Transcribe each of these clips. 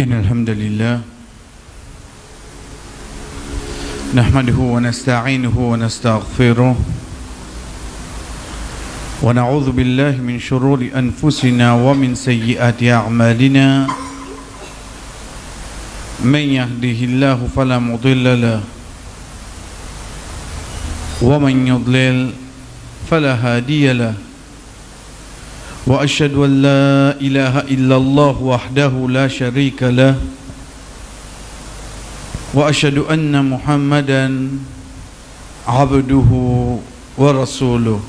إن الحمد لله نحمده ونستعينه ونستغفره ونعوذ بالله من شرور أنفسنا ومن سيئات أعمالنا من يهده الله فلا مضل له ومن يضلل فلا هادي له وأشهد أن لا إله إلا الله وحده لا شريك له وأشهد أن محمدا عبده ورسوله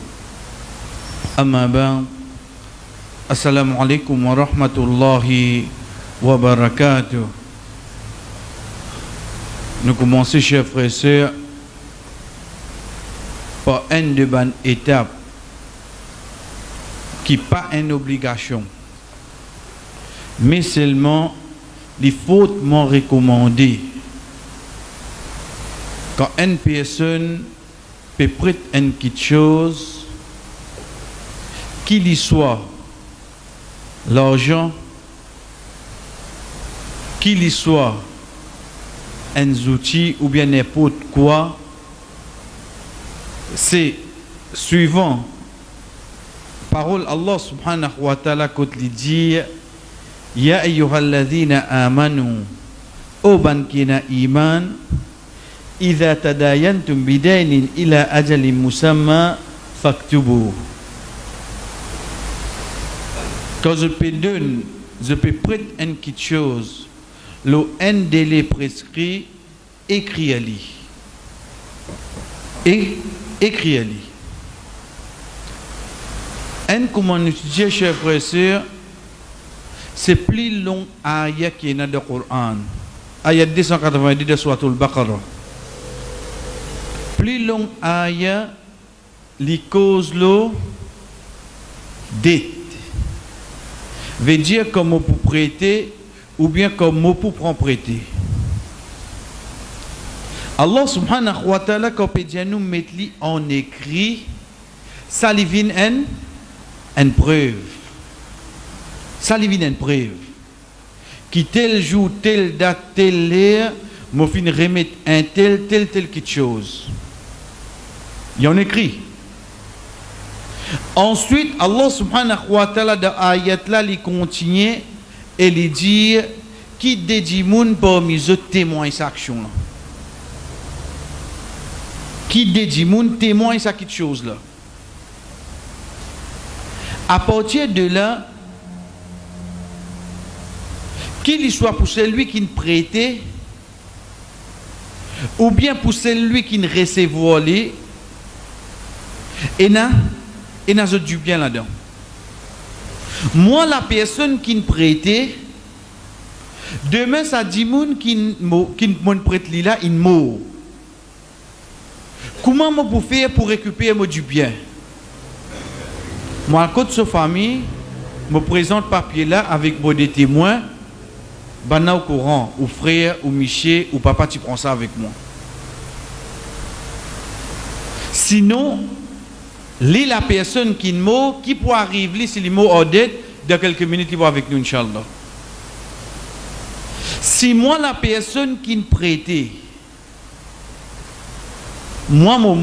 أما بعد السلام عليكم ورحمة الله وبركاته. Nous commençons, chers frères et sœurs, par une de bonnes étapes qui n'est pas une obligation, mais seulement les fortement recommandées. Quand une personne peut prêter une quelque chose, qu'il y soit l'argent, qu'il y soit un outil ou bien n'importe quoi, c'est suivant parole Allah subhanahu wa ta'ala quand il dit Ya ayyuhalladhina amanu O bankina iman Idha tadayantum bidainin ila ajalin musamma faktubu. Quand je peux donner, je peux prêter une petite chose, le un délai prescrit, écris-le. Et écris-le. Un comment étudier, chers frères et sœurs, c'est plus long ayat qui est dans le Coran. Ayat 290 de Surat al-Baqarah. Plus long ayat, les causes l'eau, dette. Veut dire comme pour prêter ou bien comme pour prendre prêter. Allah subhanahu wa ta'ala, quand il nous met en écrit, ça lui vient une preuve. Ça lui vient une preuve. Qui tel jour, telle date, telle heure, m'a fin remettre un tel quelque chose. Il y en écrit. Ensuite, Allah subhanahu wa ta'ala dans ayat là, il continue et il dit qui dédie moun parmi eux témoin cette action là. Qui dédie moun témoin cette chose là. À partir de là, qu'il soit pour celui qui ne prêtait, ou bien pour celui qui ne recevait, et n'a du bien là-dedans. Moi, la personne qui ne prêtait, demain, ça dit moun qui ne prête là, il meurt. Comment je peux faire pour récupérer du bien? Moi, à côté de sa famille, je me présente papier là avec des témoins. Bana au courant, ou frère, ou Miché, ou papa, tu prends ça avec moi. Sinon, la personne qui mot, qui peut arriver, si les mots en dette, dans quelques minutes, il va avec nous, Inch'Allah. Si moi, la personne qui me prêtait, moi, mon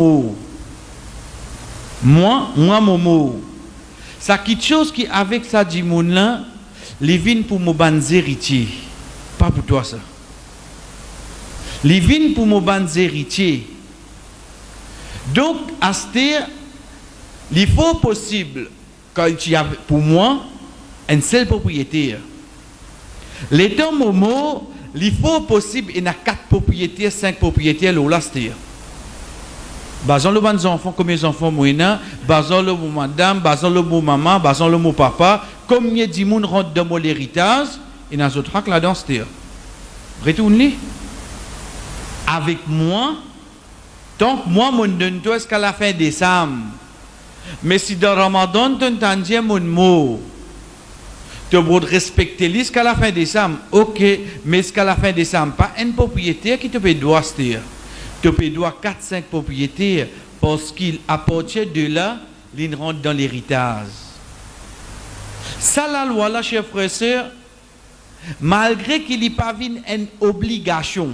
mot, ça quelque chose qui, avec ça, dit mon là, les vignes pour mon ban héritier. Pas pour toi ça. Les vignes pour mon ban héritier. Donc, à ce terre, il faut possible, quand il y a pour moi, un seul propriétaire. L'étant Momo, il faut possible, il y a 4 propriétaires, 5 propriétaires, là, c'est-à-dire. Bazan le bon enfants, combien d'enfants moyens, bazan le mon madame, bazan le mon maman, bazan le mon papa, combien de monde rentre dans mon héritage, et dans autres trucs là-dedans, c'est-à-dire. Retourne-les. Avec moi, tant que moi, mon donne toi jusqu'à la fin décembre. Mais si dans Ramadan, tu entends mon mot, tu dois respecter jusqu'à la fin décembre. Ok, mais jusqu'à la fin décembre, pas un propriétaire qui te paye droit, c'est-à-dire. Tu peux droit 4-5 propriétaires parce qu'à partir de là, ils rentrent dans l'héritage. Ça, la loi, là, chers frères et sœurs, malgré qu'il n'y pas une obligation,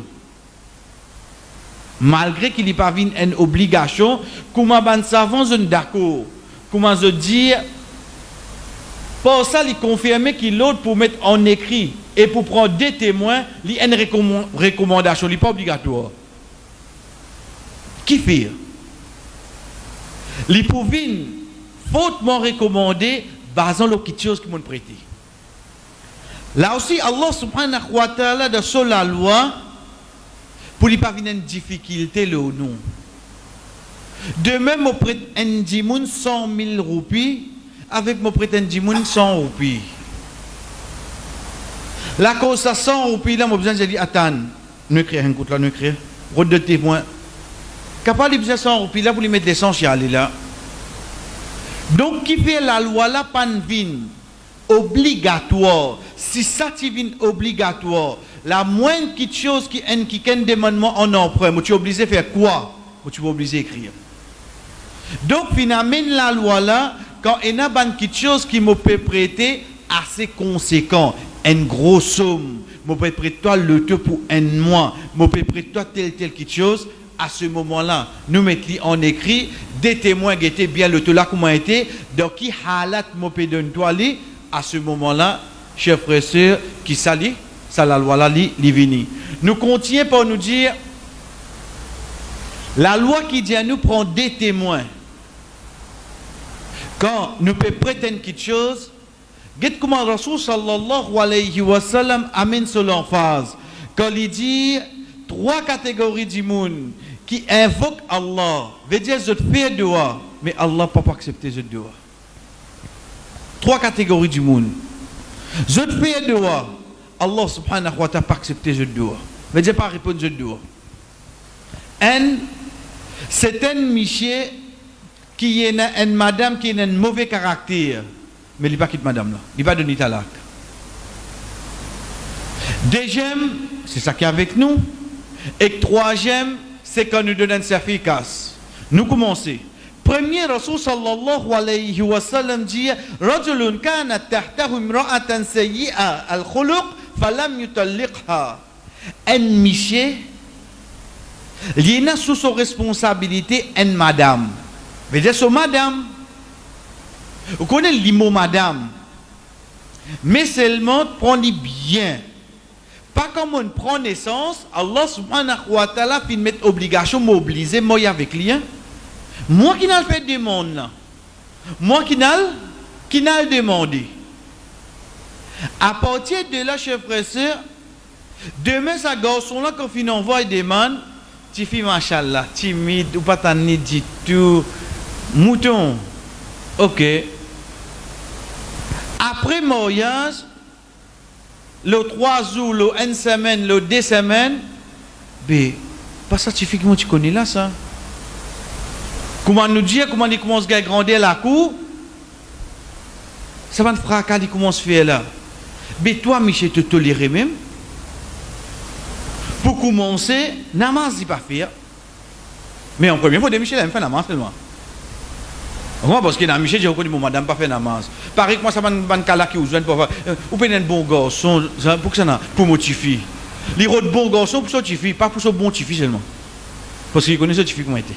malgré qu'il n'y pas une obligation, comment ben savons d'accord, comment je dire, pour ça il confirme qu'il l'autre pour mettre en écrit et pour prendre des témoins, il y a une recommandation, il n'est pas obligatoire. Qui fait? Les pouvines fautement recommandées basant sur quelque chose qui m'ont prêté. Là aussi, Allah subhanahu wa ta'ala de sur la loi pour ne pas venir une difficulté le nom. De même, je prête un dimoun 100 000 roupies avec mon prête un dimoun 100 roupies. La cause à 100 roupies, là, j'ai besoin de dire, attends, nous écrivons un coup là, nous écrivons, route de témoin. Capable de besoin 100 roupies là pour lui mettre l'essentiel là. Donc, qui fait la loi là, pas une obligatoire. Si ça devient obligatoire, la moindre petite chose qui est un demandement en emprunt, tu es obligé de faire quoi? Tu es obligé d'écrire. Donc, finalement, la loi là, quand il y a une petite chose qui me peut prêter assez conséquent, une grosse somme, je peux prêter toi le tout pour un mois, je peux prêter toi telle quelque chose. À ce moment-là, nous mettons en écrit des témoins qui étaient bien le tout là, comment était, donc qui halat mopé de toile, à ce moment-là, chers frères et sœurs, qui s'allie, ça la loi là, li vini. Nous continuons pour nous dire, la loi qui dit à nous prendre des témoins, quand nous pouvons prétendre quelque chose, regardez comment Rasoul sallallahu alayhi wa sallam amène sur l'emphase, quand il dit, 3 catégories du monde qui invoquent Allah, veut dire je fais dua, mais Allah ne peut pas accepter ce dua. 3 catégories du monde. Je fais dua, Allah subhanahu wa ta'ala pas accepter ce dua. Veut dire pas répondre ce dua. C'est un monsieur qui est une madame qui a un mauvais caractère, mais il ne va pas quitter madame là, il va donner talak. Deuxième, c'est ça qui est avec nous. Et troisième, c'est quand nous donnons sa efficace. Nous commençons. Premier, Rasul sallallahu alayhi wa sallam dit Rajulun kana tahtahu imra'atan sayyi'a al-khuluq falam yutalliqha. Un monsieur, il y a sous sa responsabilité une madame. Veut dire son madame. Vous connaissez le mot madame. Mais seulement prenez bien. Pas comme on prend naissance, Allah subhanahu wa ta'ala fait mettre obligation mobiliser moi avec lui. Moi qui n'ai fait demande là. Moi qui n'ai demandé. À partir de là, chers frères et sœurs, demain, ça garçon là, quand il envoie une demande, tu fais machallah, timide, ou pas t'en dit tout, mouton. Ok. Après mariage, le 3 jours, le 1 semaine, le 2 semaines, mais pas scientifiquement tu connais là ça. Comment nous dire, comment il commence à grandir la cour, ça va te fracasser, il commence à faire là. Mais toi, Michel, te tolérer même. Pour commencer, namaz, il pas faire. Mais en premier, il faut de Michel, il fait namaz seulement. Moi, parce que dans Michel, j'ai reconnu mon madame pas fait namaz. Pareil que moi, ça va un cas qui vous joigne pour faire. Vous prenez un bon garçon, pour que ça n'a, pour motiver. Les autres bons garçons pour motiver, pas pour ce bon tifi seulement. Parce qu'ils connaissent ce tifi comment était.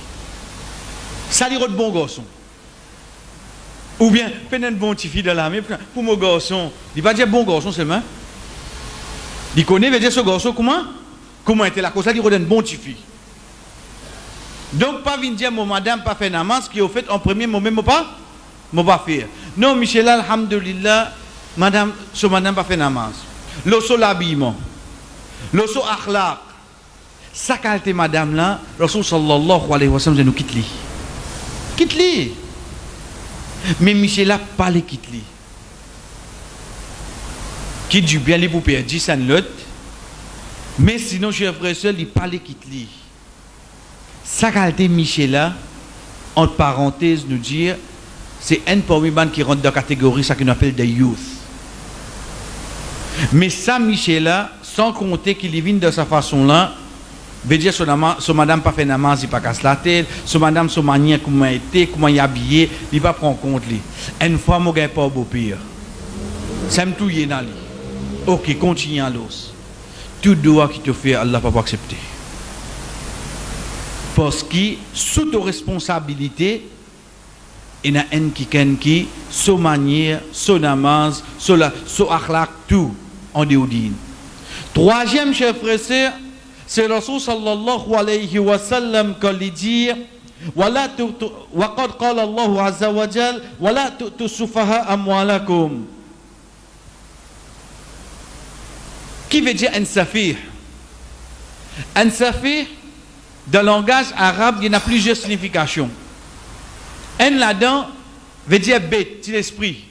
Ça, les autres bons garçons. Ou bien, prenez un bon tifi dans l'armée pour mon garçon. Il va dire bon garçon seulement. Il connaît, veut dire ce garçon comment était la cause, ça, il redonne bon tifi. Donc, pas venir dire, mon madame pas fait namaz, qui au fait, en premier, moi même, pas faire. Non, Michel, alhamdulillah, madame pas fait namaz. L'osso l'habillement, l'osso akhlaq. Ça, qualité madame là, Rasul sallallahu alayhi wa sallam, nous quitte lui. Quitte lui. Mais Michel a pas les quitte lui. Quitte du bien, les pour perdre 10 ans l'autre. Mais sinon, je frère seul, il pas les quitte lui. Ça qualité Michela, entre parenthèses, nous dire, c'est un parmi les qui rentre dans la catégorie, ça qu'on appelle des youth. Mais ça, Michela, sans compter qu'il vient de sa façon-là, veut dire son madame pas fait namaz, il pas casse la tête, son madame, son manière, comment il était, comment il est habillé, il va prendre compte. Une fois, mon gars pas beau pire. Ça me touille dans lui. Ok, continue à l'os. Tout doigt qui te fait, Allah va pas accepter. Parce que sous ta responsabilité, il y a un qui son manière, son namaz, son akhlaq, tout en déodine. Troisième chef frère, c'est Rasul sallallahu alayhi wa sallam qui dit وقد قال الله عز وجل ولا تؤتوا السفهاء أموالكم. Qui veut dire un safir? Un safir, dans le langage arabe, il y a plusieurs significations. Un là-dedans veut dire bête, c'est l'esprit.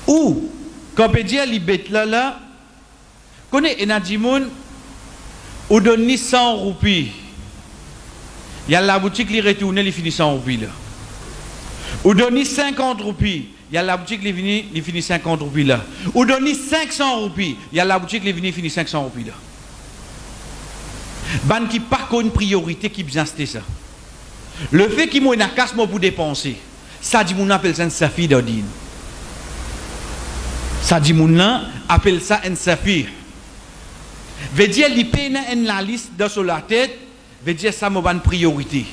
Ou, quand on peut dire les bêtes là, connaît un adjimoun, ou donne 100 roupies. Il y a la boutique qui retourne, il finit 100 roupies là. Ou donne 50 roupies. Il y a la boutique qui finit 50 roupies là. Ou donne 500 roupies. Il y a la boutique qui finit 500 roupies là. Ban qui pas une priorité qui bien c'était ça. Le fait qu'il m'a une casse pour dépenser, ça dit mon appelle ça un safir d'ordine. Ça dit mon appelle ça un safir. Veut dire il paye la liste dans la tête, veut dire ça m'a une priorité.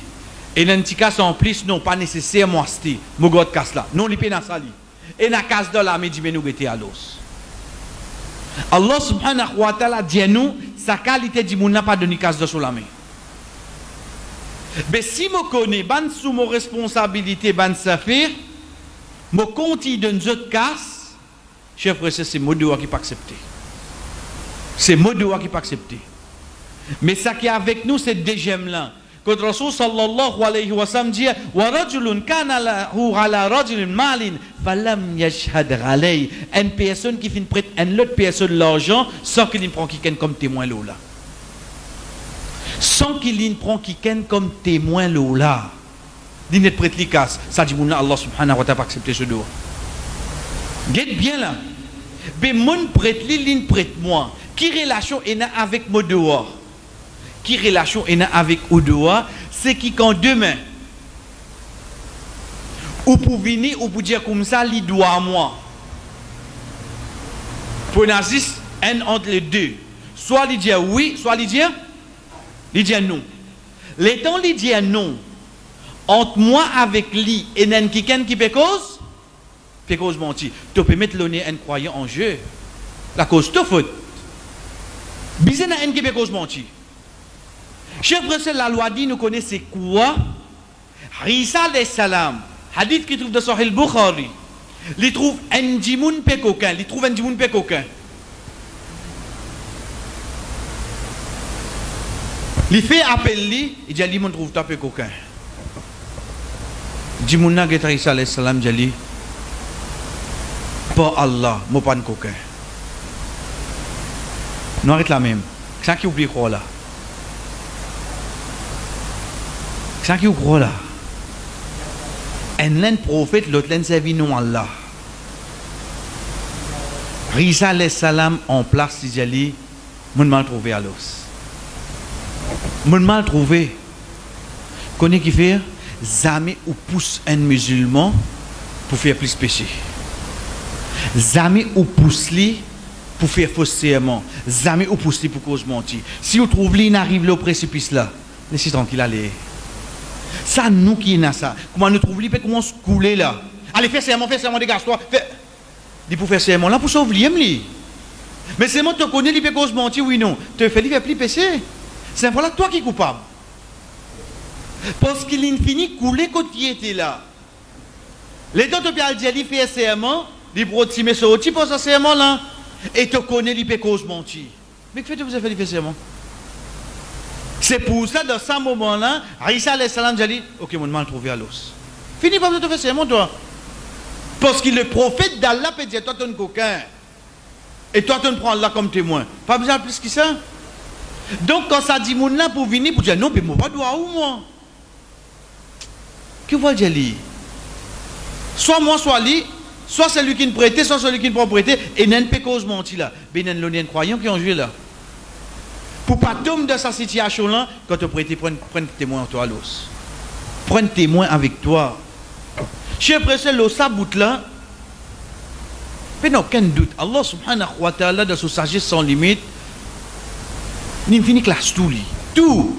Et dans petit cas en plus non pas nécessairement c'était mon god casse là. Non il paye dans ça li. Et la casse de la mais nous était à l'os. Allah subhanahu wa ta'ala dit nous sa qualité dit mon n'a pas donné casse de sur la main. Mais si je connais ban sous mon responsabilité ban safir, mon compte il donne autre casse, chef frère c'est modo qui pas accepté. C'est modo qui pas accepté. Mais ça qui est avec nous c'est deuxième là. Quand Rasul sallallahu alayhi wa sallam dit wa rajulun kana lahu ala rajulin malin falam yashhad alayhi, une personne qui fait prête une autre personne l'argent sans qu'il ne prend quelqu'un comme témoin là. Sans qu'il ne prend quelqu'un comme témoin là. Il n'est prête li casse. Ça dit Allah subhanahu wa ta'ala pas accepter ce doigt. Guette bien là. Ben mon prête li, l'in prête moi. Qui relation est avec mon dehors? Qui relation est avec au dehors? C'est qui quand demain ou pour venir ou pour dire comme ça, il doit à moi. Pour nazis, un entre les deux. Soit il dit oui, soit il dit non. Les temps il dit non. Entre moi avec lui et quelqu'un qui peut cause menti. Tu peux mettre l'honneur un croyant en jeu. La cause te faute. Bizena un qui peut cause menti. Chef frère, la loi dit, nous connaissons quoi? Isa alayhi salam, hadith qui trouve dans Sahih Bukhari, il trouve un djimoun pe coquin, il trouve un djimoun pe coquin. Il fait appel, il dit, il trouve ta pe coquin. Djimoun n'a pas Isa alayhi salam, il dit, pas Allah, moi pas de coquin. Nous arrêtons la même. C'est ça qui oublie quoi là? C'est ça qui croit là. Un prophète, l'autre l'un servi non Allah. Isa alayhi salam en place, il dit, mon mal trouvé à l'os. Mon mal trouvé. Connais qui fait? Jamais ou pousse un musulman pour faire plus péché. Jamais ou pousse lui pour faire faux serment. Jamais ou pousse lui pour cause mentir. Si vous trouvez lui, il arrive au précipice là, laissez tranquille aller. Ça, nous qui est ça. Comment nous trouvons, comment se couler là. Allez, fais serment, dégage-toi. Il pour faire serment là, pour sauver lui. Mais c'est moi qui te connais, il peut cause mentir, oui, non. Tu fais, il fait plus péché. C'est voilà toi qui es coupable. Parce qu'il finit couler quand il était là. Les deux, tu peux dire, il fait serment, il peut te sur le pour ce serment là. Et tu connais, il peut cause mentir. Mais que fait-tu, vous avez fait serment? C'est pour ça, dans ce moment-là, Isa alayhi salam dit, ok, mon mal trouvé à l'os. Fini par te faire serment, toi. Parce que le prophète d'Allah peut dire, toi, tu es un coquin. Et toi, tu prends Allah comme témoin. Pas besoin de plus que ça. Donc, quand ça dit, mon là, pour venir, pour dire, non, mais moi, pas droit ou moi. Que vous dire? Soit moi, soit lui, soit celui qui ne prête, soit celui qui ne peut prêter, et n'a pas cause menti là. Mais il y a un croyant qui ont joué là. Pour ne pas tomber dans cette situation-là, quand tu prêtes, prends témoin en toi, l'os. Prends témoin avec toi. Chef frère, l'os, ça bout là, Mais non, aucun doute. Allah subhanahu wa ta'ala, dans sa sagesse sans limite, il finit classe tout. Tout.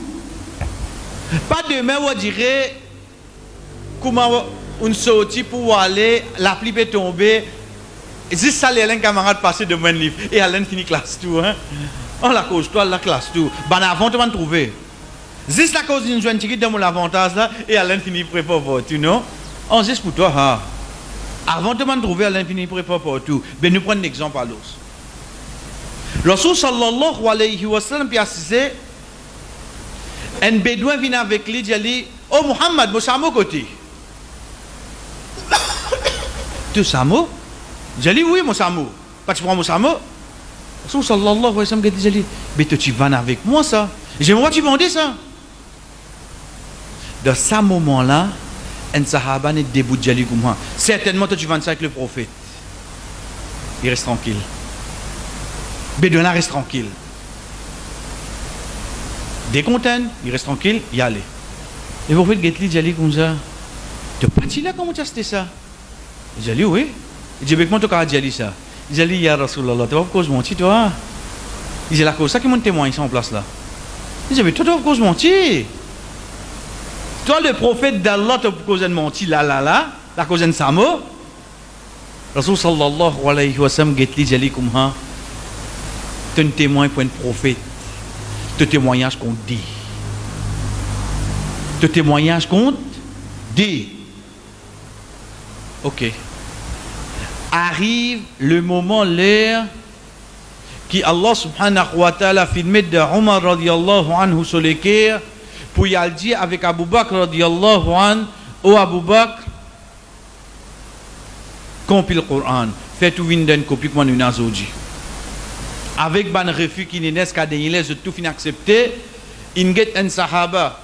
Pas demain, on dirait comment on sortit pour aller, la pluie peut tomber. Juste ça, les camarades passer de mon livre. Et Alain finit classe tout. Hein? On la cause, toi, la classe tout. Ben avant, tu vas trouver. Juste la cause d'une jeune chiquite dans mon avantage là, et Alain finit préparer pour tout, non? On juste pour toi, hein? Avant de m'en trouver, Alain finit préparer pour tout. Ben nous prenons un exemple à l'os. Rasul sallallahu alayhi wa sallam, puis assisé, un bédouin vient avec lui, il dit, oh Muhammad, moi, ça m'a côté. Tu Samo? J'ai dit oui, mon Samo. Pas tu prends mon Samo? Rasul sallallahu alayhi wa sallam, il dit, mais tu vas avec moi, ça. J'aimerais tu m'en dis ça. Dans ce moment-là, un sahaba n'est debout de Jali comme moi. Certainement, tu vas avec le prophète. Il reste tranquille. Bédouin reste tranquille. Décontent, il reste tranquille, il y allait. Et le prophète Getli Jali comme ça. Tu es parti là, comment tu as fait ça? Il dit oui. Il dit, mais comment tu as dit ça? Il dit, ya Rasulallah, tu vas cause mentir, toi? Il dit, la cause, ça qui monte témoin, ils sont en place là. Il dit, mais toi, tu vas cause mentir. Toi, le prophète d'Allah, tu as cause de mentir là, la cause de Samo. Rasul sallallahu alayhi wa sallam, Getli Jali comme ça. Tu es un témoin pour un prophète. Tu témoignage qu'on dit. Tu témoignage qu'on dit. Ok. Arrive le moment, l'heure, qui Allah subhanahu wa ta'ala filmé de Omar radiallahu anhu sur les cœurs, pour y aller dire avec Abu Bakr radiallahu anhu, oh Abu Bakr, compile le Coran, fait tout vin d'une copie comme nous avons dit. Avec ban refus qui n'est qu'à des ils tout fin accepté, il get un sahaba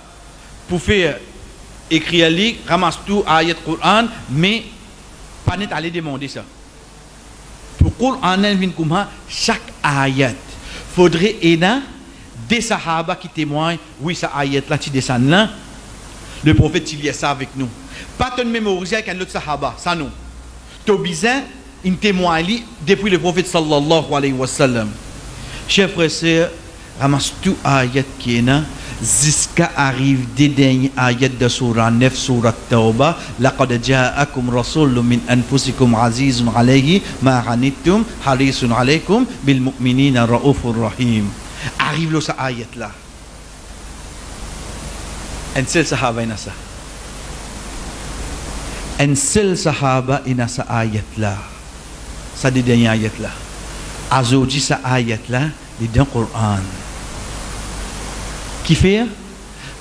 pour faire écrire ali, ramasse tout ayat Coran, mais pas net aller demander ça. Pour Coran vient comme chaque ayat, faudrait aider des sahaba qui témoignent, oui ça ayat là tu descends là, le prophète il y a ça avec nous. Pas te mémoriser avec un autre sahaba, ça non. Tu as besoin une témoigne depuis le prophète sallallahu alayhi wa sallam. Chers frères et sœurs, ramasse tout ayat qui est là, jusqu'à arrive des derniers ayats de surah 9, surah Tawbah. Laqad ja'akum rasulun min anfusikum azizun alayhi ma anittum harisun alaykum bil mu'minina raufur rahim. Arrive là, ce ayat là. Un seul sahaba ina ça. Un seul sahaba ina ça ayat là. Ça dit dernier ayat là. Aujourd'hui, ça ayat là, dit dans le Coran. Qui fait?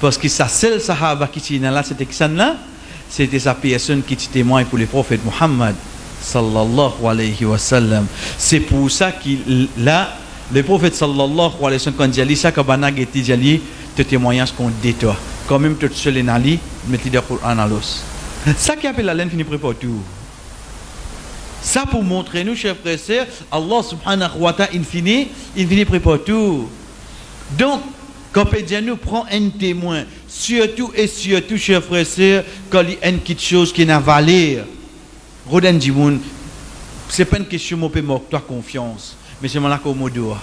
Parce que sa seule sahaba qui était là, c'était qui là? C'était sa personne qui témoigne pour le prophète Muhammad sallallahu alayhi wa sallam. C'est pour ça qu'il là, le prophète sallallahu alayhi wa sallam, quand il dit ça, quand il dit te témoignage qu'on dit toi. Quand même, tout seul est ali, mettez le Coran à l'os. Ça qui appelle la laine finit près pour tout. Ça pour montrer nous, chers frères et sœurs, Allah subhanahu wa ta'ala, il finit près pour tout. Donc, quand Pédia nous prend un témoin, surtout et surtout, chers frères et sœurs, quand il y a une petite chose qui n'a pas valeur, Roden Dimoun, ce n'est pas une question de me toi confiance, mais c'est la cause modoua.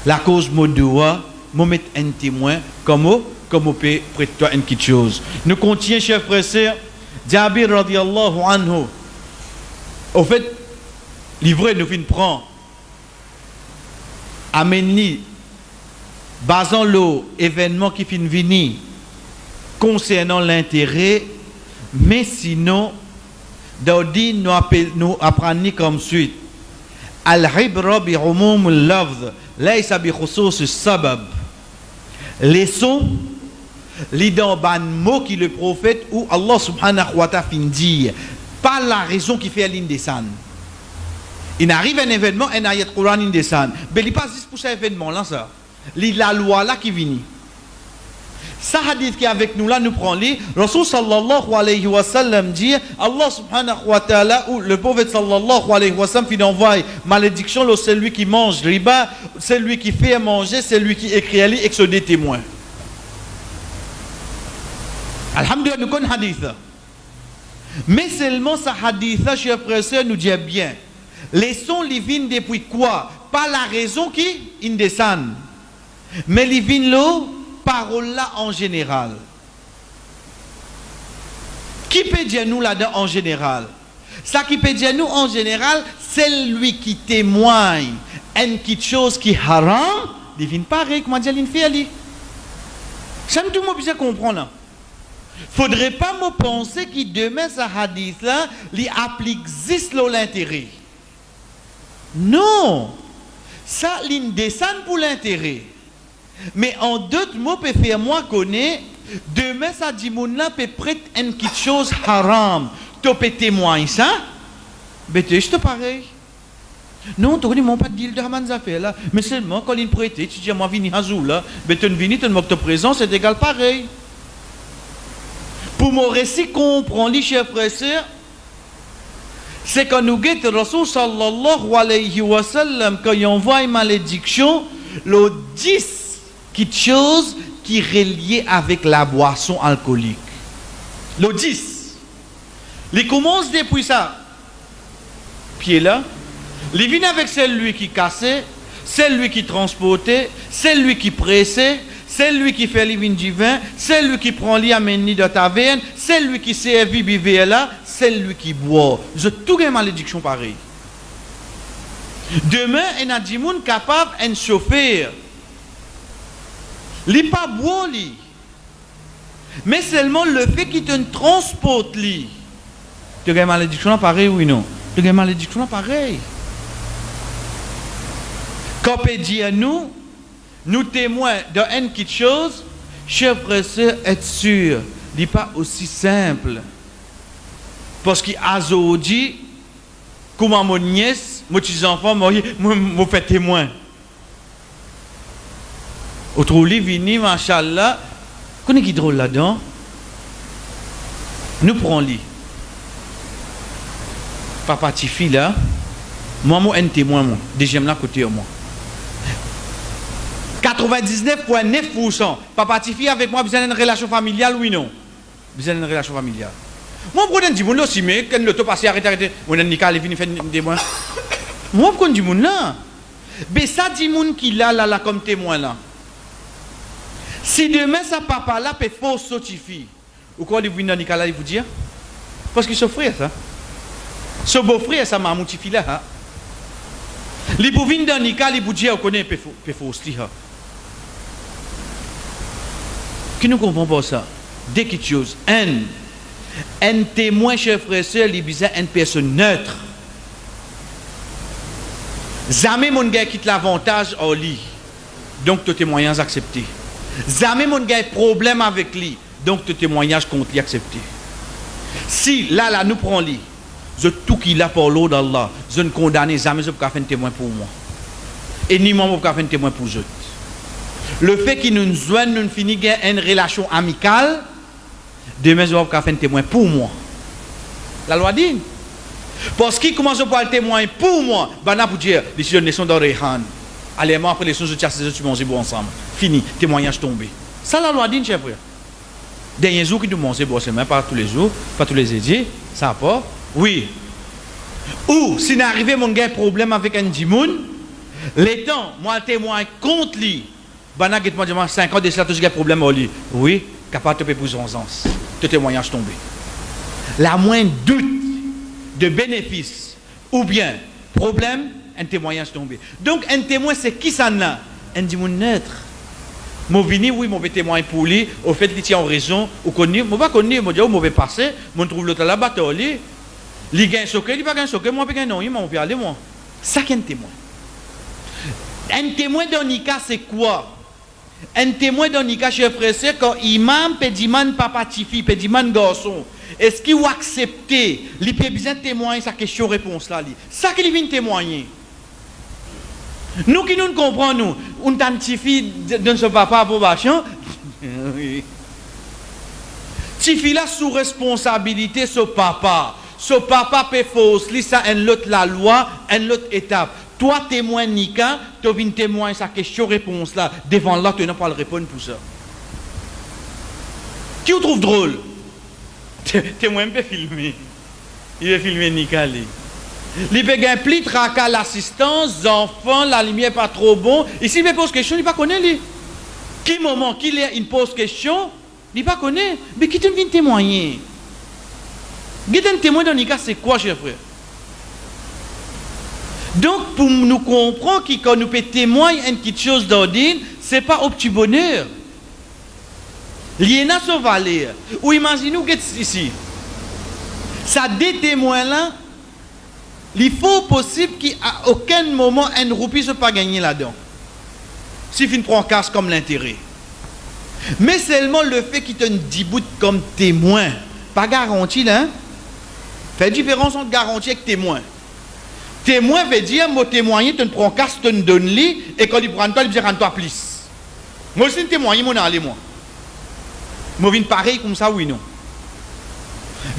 La cause modoua, moi mettre un témoin, comme on peut prêter toi une petite chose. Nous continuons, chers frères et sœurs, Jabir radiallahu anhu. Au fait, l'ivraie nous vient prendre, amène-lui, basant l'événement qui vient venir concernant l'intérêt, mais sinon, Daudi nous apprend comme suite. Al-Hibra bi umum al-lafz, laysa bi khusus as-sabab. Laissons l'ident ban mot qui le prophète ou Allah subhanahu wa ta'ala fin dire. Pas la raison qui fait l'île descendre. Il arrive un événement, un ayat Coran in descend. Mais il passe juste pour cet événement-là, ça. La loi là qui vient. Ça hadith qui est avec nous là, nous prend lui. Rasul sallallahu alayhi wa sallam dit, Allah subhanahu wa ta'ala, ou le prophète sallallahu alayhi wa sallam, il envoie malédiction, c'est celui qui mange riba, celui qui fait manger, celui qui écrit à lui et que des témoins. Alhamdulillah, nous connaissons hadith. Mais seulement ce hadith, chers frères et sœurs, nous dit bien. les sons les viennent depuis quoi? Pas la raison qui descend, mais les viennent l'eau, parole là en général. Qui peut dire nous là-dedans en général? Ça qui peut dire nous en général, c'est lui qui témoigne une quelque chose qui haram, devine pareil, comment dire l'infidèle. J'aime tout le monde bien comprendre. Faudrait pas me penser que demain ce hadith là, il applique juste l'intérêt. Non, ça il descend pour l'intérêt. Mais en d'autres mots, peut faire moi connaître, demain ça dit mon là peut prêter une quelque chose haram. Tu peux témoigner ça, mais tu es pareil. Non, tu ne connais pas de deal de Haman Zafé là, mais seulement quand il prête, tu dis moi vini Hazou là, mais tu ne viens, tu ne te présent, c'est égal pareil. Pour mon récit comprendre les chers frères et sœurs, c'est quand nous guettons Rasoul sallallahu alayhi wa sallam, quand il envoie une malédiction, le 10 quelque chose qui est relié avec la boisson alcoolique. Le 10. Il commence depuis ça. Pied là. Il vient avec celui qui cassait, celui qui transportait, celui qui pressait, celui qui fait les vins du vin, celui qui prend les amènes de taverne, celui qui servit bivère là, celui qui boit. Je tout une malédiction pareille. Demain, il y a des gens capables de chauffeur. Il n'est pas boire, mais seulement le fait qu'il te transporte. Tu as une malédiction pareille, oui non? Tu as une malédiction pareille. Quand on dit à nous, nous témoins de quelque chose, chers frères et sœurs, être sûr, ce n'est pas aussi simple. Parce qu'aujourd'hui, comment mon nièce, mes petits enfants, m'ont fait témoin. Autre livre, vini, machallah, qu'on est qui drôle là-dedans? Nous prenons lit. Papa Tifi là, moi, un témoin, moi, déjà là côté moi. 99,9%. Papa Tifi avec moi, vous avez une relation familiale, oui non? Vous avez une relation familiale. Moi, je dis, moi aussi, mais quand l'auto passe, arrête, moi, je dis, il vient faire des témoins. Moi, je dis, là. Mais ça dit, qui là, comme témoin là. Si demain, sa papa là, peut faux Tifi, ou quoi, il vient dans Nicolas, il vous dit? Parce qu'il s'offre ça. Ce beau-frère, ça m'a Tifi là. Les bouvines dans Nicolas, il vous dit, on connaît peu faux aussi. Qui ne comprend pas ça? Dès quelque chose, un témoin, chers frères et sœurs, il est une personne neutre. Jamais mon gars quitte l'avantage au lit, donc tes témoignages acceptés. Jamais mon gars a problème avec lui, donc tes témoignages contre lui acceptés. Si là, nous prenons lui, je tout qu'il a pour l'eau d'Allah, je ne condamne jamais, je ne peux pas faire un témoin pour moi. Et ni moi, je ne peux pas faire un témoin pour eux. Le fait qu'il nous joigne, nous finissons une relation amicale, demain, je ne peux pas faire un témoin pour moi. La loi dit. Parce qu'il commence à faire un témoin pour moi, ben pour dire, les jeunes sont dans Rehan. Allez, moi, après les choses, je chasse les autres, tu manges ensemble. Fini, témoignage tombé. Ça, la loi dit, chef frère. Dernier jour, qui nous mange bon semaine, pas tous les jours, pas tous les édits, ça pas. Oui. Ou, s'il n'arrive mon gars problème avec un dimoun, les temps, moi, témoin contre lui, ben, moi, 5 ans de cela, j'ai problème au lit. Oui, capable de te pour 11 ans. Te témoignage tombé. La moindre doute de bénéfice ou bien problème, un témoignage tombé. Donc, un témoin, c'est qui ça là? Un dimoun neutre. Mon vini, oui, mon témoin pour lui, au fait, il tient en raison, ou connu, mon pas connu, mon dieu, mauvais passé, mon trouve l'autre là-bas, il gagne choqué, il pas gagne choqué, moi, pas non, il m'a envie aller, moi. Ça, qu'un témoin. Un témoin dans Nika, c'est quoi? Un témoin dans Nika, chers frères, c'est quand imam, pédiman, papa, tifi, pédiman, garçon, est-ce qu'il va accepter, il peut bien témoigner sa question-réponse là, ça qu'il vient témoigner. Nous qui nous comprenons, nous, on tantifi de ce papa pour bâchon. Tifi là sous responsabilité ce papa. Ce papa peut fausser, ça une autre la loi, une autre étape. Toi témoin Nika, tu viens témoigner sa question réponse là devant là, tu n'as pas le répondre pour ça. Qui vous trouve drôle? Témoin peut filmer. Il veut filmer Nika. Il peut gagner plus tracas l'assistance, enfants, la lumière pas trop bon. Ici, il me pose question, il pas connaît lui. Qui moment qu'il il pose question, il pas connaît. Mais qui te vient témoigner? Qui te témoin dans le cas, c'est quoi, cher frère? Donc, pour nous comprendre que quand nous pouvons témoigner quelque chose d'ordinaire, ce n'est pas au petit bonheur. Il y a une valeur. Ou imaginez-nous ici. Ça des témoins là, il faut possible qu'à aucun moment un roupie ne soit pas gagné là-dedans. Si il prend casse comme l'intérêt. Mais seulement le fait qu'il te dit comme témoin, pas garanti là. Hein? Fait différence entre garantie et témoin. Témoin veut dire, moi témoigner, tu ne prends casse, tu ne donnes lit, et quand il prend toi, il dit rends-toi plus. Moi aussi, témoigner, moi, allez, moi. Moi, je viens pareil comme ça, oui, non.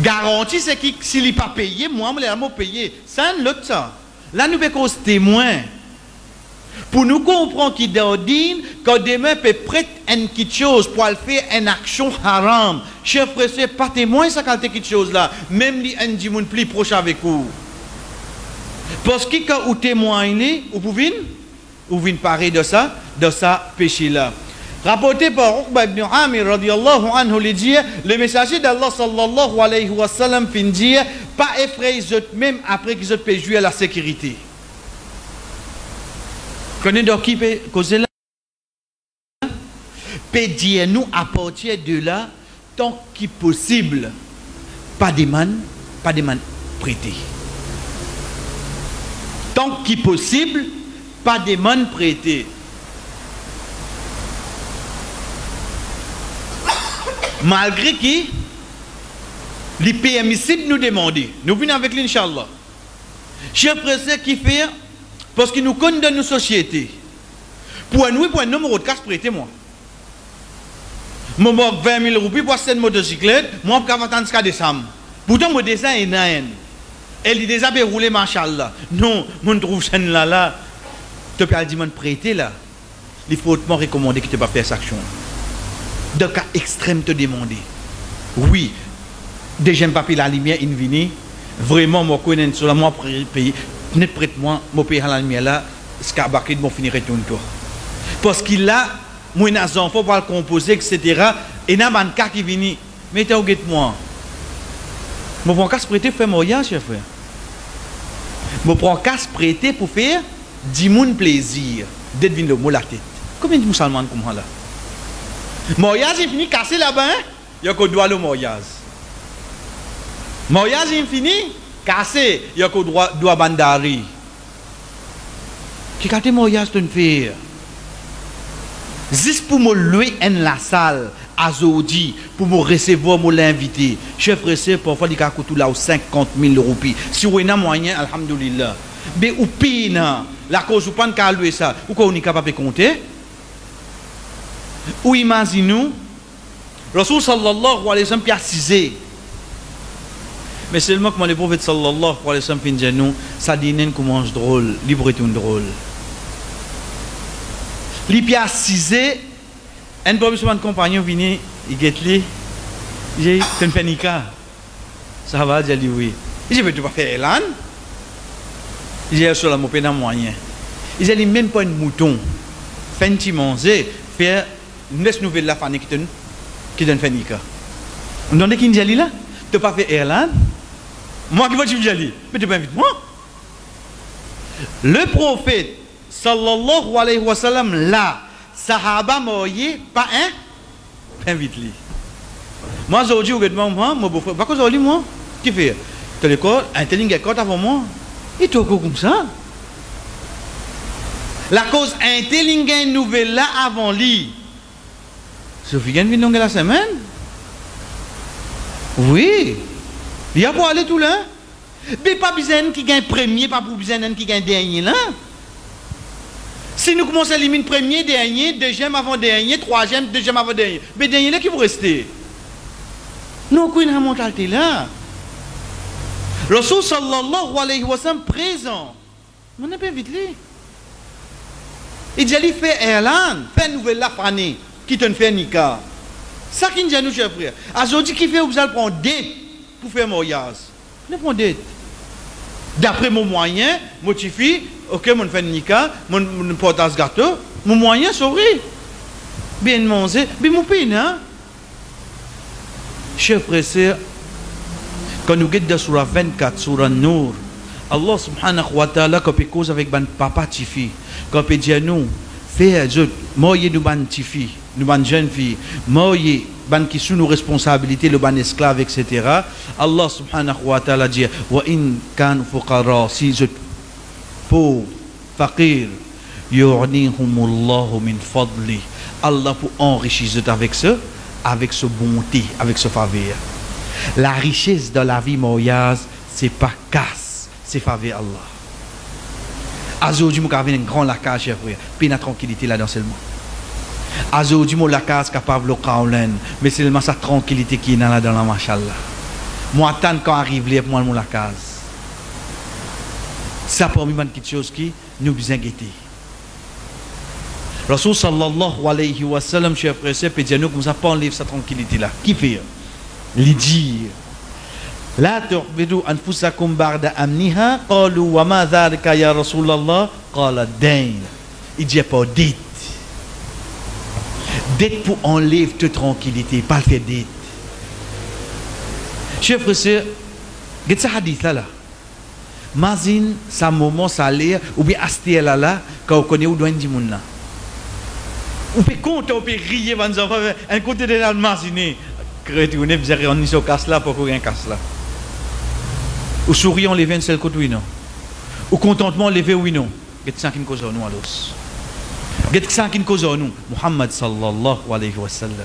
Garantie, c'est que s'il n'est pas payé, moi, je vais payer. Ça, l'autre, ça. Là, nous avons témoin. Pour nous comprendre qu'il d'ordine, quand demain peut prêter quelque chose pour faire une action haram, chef frère, c'est pas témoin, ça, quand quelque chose là. Même les un dit plus proche avec vous. Parce que quand vous témoignez, vous pouvez parler de ça péché-là. Rapporté par Uqba ibn Amir, radiallahu anhu, il dit, le messager d'Allah, sallallahu alayhi wa sallam, fin dire, pas effrayer eux-mêmes après qu'ils ont pu jouer à la sécurité. Connaissez donc qui peut causer là? Peut dire nous à partir de là, tant qu'il possible, pas de man prêté. Tant qu'il possible, pas de man prêté. Malgré qui, les permissibles nous demander. Nous venons avec l'Inch'Allah. Chef pressé qui fait, parce que nous connaissons dans nos sociétés. Pour nous, pour un numéro de casse prêté, moi. Moi, 20 000 roupies pour cette motocyclette, moi, je vais attendre jusqu'à décembre. Pourtant, mon dessin est nain. Elle est déjà déroulée, machallah. Non, mon trouve ça là. Tu peux dire, prêter là. Il faut hautement recommander que tu ne pas faire cette action. Dans le cas extrême, te demander. Oui, déjà, je papier la lumière, il vient. Vraiment, moi, je connais sur la moi pays. Net prête-moi, je paye la lumière là, ce qu'a barqué, je finirai tout le tour. Parce qu'il a, moi, les enfants pour le composer, etc. Et il y a un cas qui vient. Mettez au guette-moi. Je prends casse prêté pour faire mariage, chef frère. Je prends casse prêté pour faire 10 000 plaisir. D'être venu le mot la tête. Combien de musulmans comme ça là? Mariage est fini, cassé là-bas, il y a qu'on doit le mariage. Mariage est fini, cassé, il y a qu'on doit bandari. Qui a été mariage de faire? Juste pour me louer en la salle, à Zodi, pour me recevoir, me l'inviter. Chef receveur, parfois, il y a tout là 50 000 roupies. Si vous avez un moyen, alhamdoulilah. Mais ou pire, la cause, vous ne pouvez pas louer ça. Ou qu'on est capable de compter? Ou imaginez-nous, Rasul sallallahu alayhi wa sallam a cisé. Mais seulement que le prophète sallallahu alayhi wa sallam dit nous, ça dit comment drôle, libre et drôle. Il a cisé, un premier compagnon vient, il dit, j'ai une pénica. Ça va, j'ai dit oui. Je ne peux pas faire élan. J'ai sur la mopé dans moyen. Il dit même pas un mouton. Fait un petit manger, faire une nouvelle la famille qui donne Fénica. On donne qui est là? Tu n'as pas fait Irlande? Moi qui vais te dire, mais tu peux inviter moi. Le prophète, sallallahu alayhi wa sallam, là, sahaba moye, pas un, invite-lui. Moi, aujourd'hui, au gouvernement, moi, beau-frère, pas qu'aujourd'hui, moi, qui fait? Tu as l'école, un telling école avant moi. Et tu es comme ça. La cause, un telling une nouvelle là avant lui. Sophie vient de la semaine? Oui. Il y a pour aller tout là. Mais pas besoin qui gagne premier, pas besoin qui gagne dernier là. Si nous commençons à éliminer premier, dernier, deuxième avant dernier, troisième, deuxième avant dernier. Mais dernier là qui vous rester. Nous avons une mentalité là. Rasul sallallahu alayhi wa sallam présent. On n'a pas vite lui. Il dit il fait Erlan, fait nouvelle la année. Qui te fait nika. Ça qui nous dit, chers frères. Aujourd'hui, qui fait vous allez prendre dette pour faire mariage. Ne prend dette. D'après mon moyen, mon petit fille, ok, mon fait nika, mon porte ce gâteau, mon moyen, souris. Bien manger, bien mon pain, hein. Chers frères et sœurs, quand nous guettons dans Surah 24, Surah Nour, Allah subhanahu wa ta'ala, quand il cause avec ban papa tifi, quand il dit à nous, fais moi nous ban tifi, nous ban jeune fille, moi ban qui sous nos responsabilités, le ban esclave, etc. Allah subhanahu wa ta'ala dit, wa in kan fuqara, si je pauvre, faqir, yu'nihumullahu min fadli. Allah pour enrichir avec ce bonté, avec ce faveur. La richesse dans la vie moyase, c'est pas casse, c'est faveur Allah. Aujourd'hui, je vais une grande lacage, cher frère, puis la tranquillité là-dedans seulement. Aujourd'hui, mon lacage capable de le mais c'est seulement sa tranquillité qui est là-dedans, la machallah. Moi, attends quand arrive les moi mon lacage. Ça pour moi, quelque chose qui nous besoin guetter. Rasul sallallahu alayhi wa sallam, chers frères et sœurs, peut dire nous comme ça, pas enlève sa tranquillité là. Qui fait? Lui dire La tu'bidu anfusakum ba'da amniha, qalu wa ma dhalika ya Rasulallah, qala dain. Il dit pas dette. Dette pour enlever toute tranquillité, pas le fait dette. Chers frères et sœurs, qu'est-ce que ça hadith là? Mazine, sa moment, sa l'air, ou bien asté là, quand on connaît où doit dire moun là. On peut compter, on peut rire, un côté de la mazine. Créatif, on est bizarre, on est sur casse là, pour qu'on ait un casse là. Ou souriant, on lève un seul côté, oui, non. Ou contentement, lever, oui, non. Qu'est-ce qui nous cause nous, alors? Qu'est-ce qui nous cause nous? Muhammad sallallahu alayhi wa sallam.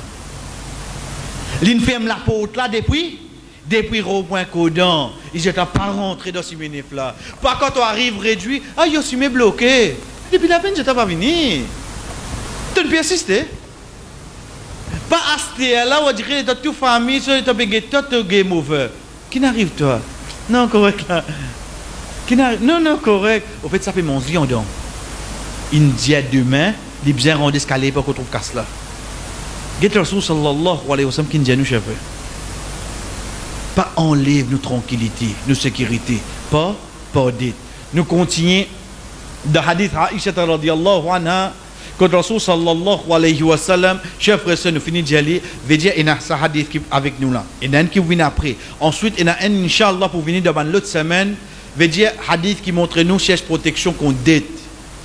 L'infirme la porte là, depuis au point Codan, ils n'étaient pas rentrés dans ce minif là. Pas quand on arrive réduit, ah, yo, suis bloqué. Depuis la peine, je n'étais pas venu. Tu ne peux assister. Pas acheter là, on dirait que toute famille, tu as payé tout game over. Qui n'arrive toi? Non, correct là. Qui n'arrive? Non, correct. Au fait, ça fait mon vie en dedans. Il dit demain, il bien rendre escalier pour qu'on trouve casse là. Get Rasul sallallahu alayhi wa sallam qui dit à nous, chef. Pas enlève nos tranquillité, nos sécurité. Pas dette. Nous continuons dans le hadith Aïcha radiyallahu anha. Quand Rasul sallallahu alayhi wa sallam, chef frère, nous finissons d'y aller, veut dire il y a ce hadith qui avec nous là. Il y en a un qui vient après. Ensuite, il y en a un, Inch'Allah, pour venir dans l'autre semaine, veut dire hadith qui montre nous cherche protection contre dette.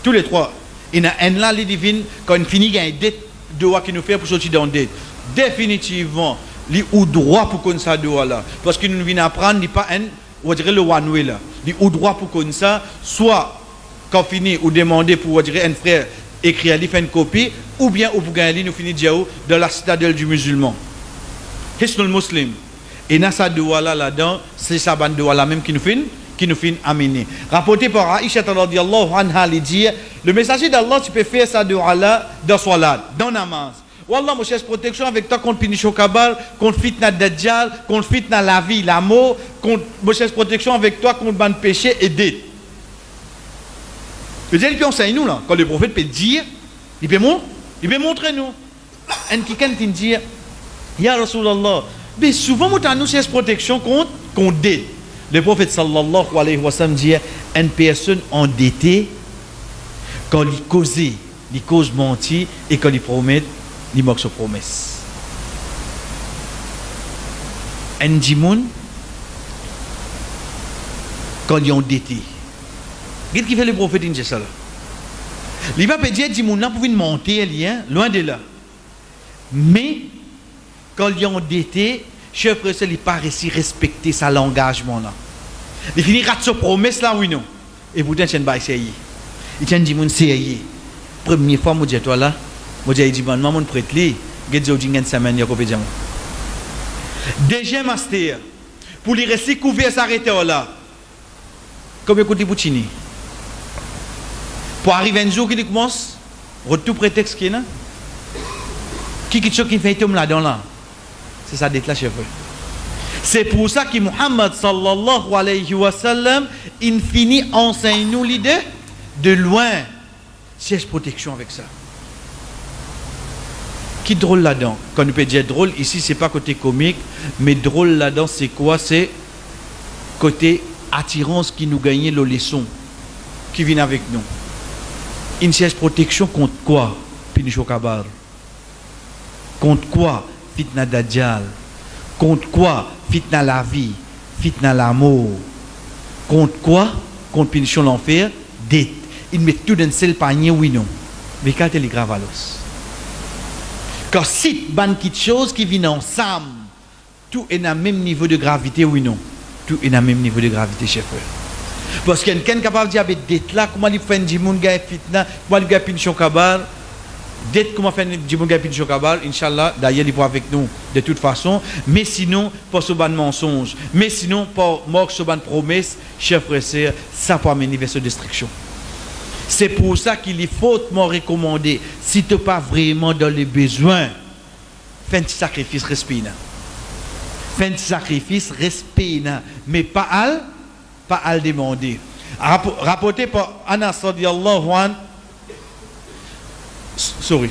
Tous les trois. Il y en a un là, les divines, quand il finit, il y a une dette de qui nous fait pour sortir dans dette. Définitivement, il y a droit pour qu'on ça doit là. Parce qu'il nous vient apprendre, il n'y a pas un, on dirait le one way là. Il y a droit pour qu'on ça, soit quand finit ou demander pour, on dirait un frère, écrit à lui, fait une copie, ou bien au Bougaïli, nous finissons Djaou, dans la citadelle du musulman. Hisnul Muslim. Et dans sa doua là-dedans, c'est sa bande doua là même qui nous fait amener. Rapporté par Aïcha radiyallahu anha, il dit, le messager d'Allah, tu peux faire sa doua là, dans Salat, dans namaz. Wallah, moi, cherche protection avec toi contre Pinicho Kabal, contre fitna Dajjal, contre fitna la vie, la mort, contre, moi, cherche protection avec toi contre ban péché et dette. Il peut enseigner nous là, quand le prophète peut dire, il peut montrer nous. Un qui dit, Ya Rasulallah, mais souvent nous cherche protection contre dette. Le prophète sallallahu alayhi wa sallam dit, une personne endettée, quand il cause mentir et quand il promet, il manque sa promesse. Un dimoun, quand il est endetté, qu'est-ce qu'il fait le prophète in ça là? Il va pas dire dimoun pour venir monter loin de là. Mais quand il est endetté, chef frère, il pas réussi à respecter sa l'engagement là. Il finit rate sa promesse là oui non. Et pourtant c'est pas essayé. Il tient dimoun sérieux. Première fois moi dis toi là, moi dis dimoun maman prête lui, gèdio une semaine ya kopé diamant. Deuxième master pour lui rester couvert s'arrêter là. Comme écoute Boutini. Pour arriver un jour qui commence, retour prétexte qui est là. Qui fait un là-dedans là. C'est ça d'être là, chef. C'est pour ça que Muhammad sallallahu alayhi wa sallam, il finit enseigne nous l'idée de loin. Cherche protection avec ça. Qui drôle là-dedans? Quand on peut dire drôle, ici c'est pas côté comique, mais drôle là-dedans c'est quoi? C'est côté attirance qui nous gagne, les leçons qui viennent avec nous. Une cherche protection contre quoi? Pinicho Kabar. Contre quoi? Fitna Dajjal. Contre quoi? Fitna la vie. Fitna l'amour. Contre quoi? Contre punition l'enfer. Dette. Il met tout dans le seul panier, oui, non. Mais quand il est grave à l'os. Quand si ban quelque chose qui vient ensemble, tout est dans le même niveau de gravité, oui, non. Tout est dans le même niveau de gravité, chef. Parce qu'il y a quelqu'un capable de dire avec dette là, comment il fait un djimoun gagne fitna, comment il gagne punition kabar. Dette, comment faire un djimoun gagne punition kabar, Inch'Allah, d'ailleurs, il va avec nous de toute façon. Mais sinon, pour ce ban mensonge, mais sinon, pour mort ce ban promesse, chef frère, ça peut amener vers cette destruction. C'est pour ça qu'il est fautement recommandé, si tu n'es pas vraiment dans les besoins, fais un petit sacrifice, respire. Fais un petit sacrifice, respire. Mais pas à le demander. Rapporté par Anas radiyallahu anhu. Sorry.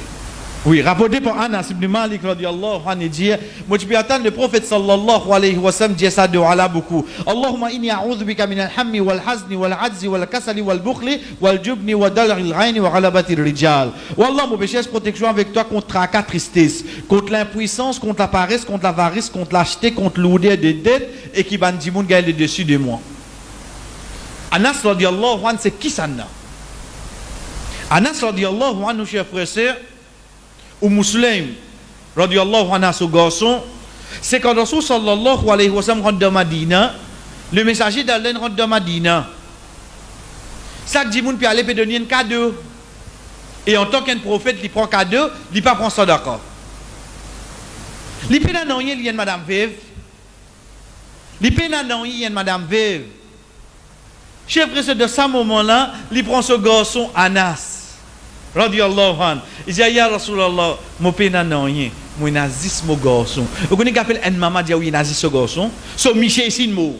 Oui, rapporté par Anas ibn Malik radiyallahu anhu, dit, moi je peux attendre le prophète sallallahu alayhi wa sallam dit ça de Allah beaucoup. Allahumma inni a'udhu bika min al-hammi wal hazni wal ajzi wal kasali wal bukhli wal jubni wa dal'il aini wa ghalabati rijal. Wallah, mon péché, protection avec toi contre tracas, tristesse, contre l'impuissance, contre la paresse, contre l'avarice, contre l'acheter, contre l'odeur de dette et qui bandi moun gagne le dessus de moi. Anas radiyallahu anhu, c'est qui ça? Anas radiyallahu anhu, chers frères et sœurs, ou Muslim radiyallahu anhu, ce garçon, c'est quand Rasul sallallahu alayhi wa sallam rentre dans Madina, le messager d'Allah rentre dans Madina. Chaque dimoun peut aller peut donner un cadeau. Et en tant qu'un prophète, il prend cadeau, il ne pas prend ça d'accord. Il peut n'en il y a une madame veuve. Il peut n'en il y a une madame veuve. Chef frère, de ce moment-là, il prend ce garçon Anas radiyallahu anhu. Il dit ya Rasulallah, mon père n'a rien, moi nazis mon garçon. Vous connaissez qu'appelle un maman dit oui nazis ce garçon. So Michel ici mot.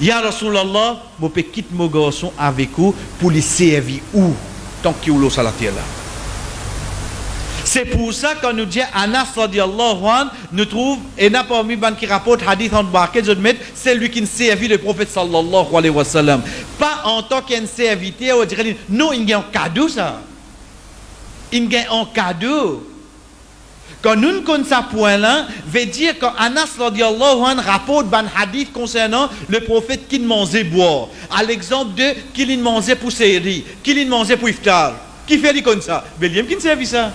Ya Rasulallah, mon père quitte mon garçon avec vous pour les servir où tant qu'il est sur la terre là. C'est pour ça qu'on nous dit Anas radiyallahu anhu nous trouve et n'a pas mis ban qui rapporte hadith en barquet c'est lui qui ne servit le prophète sallallahu alayhi wa sallam. Pas en tant qu'un serviteur, on dirait non, il y a un cadeau ça. Il y a un cadeau. Quand nous connaissons ce point-là, veut dire qu'Anas radiyallahu anhu rapporte ban hadith concernant le prophète qui ne mangeait boire. À l'exemple de qui ne mangeait pour série, qui ne mangeait pour iftar. Qui fait comme ça? Belgium qui ne servit ça.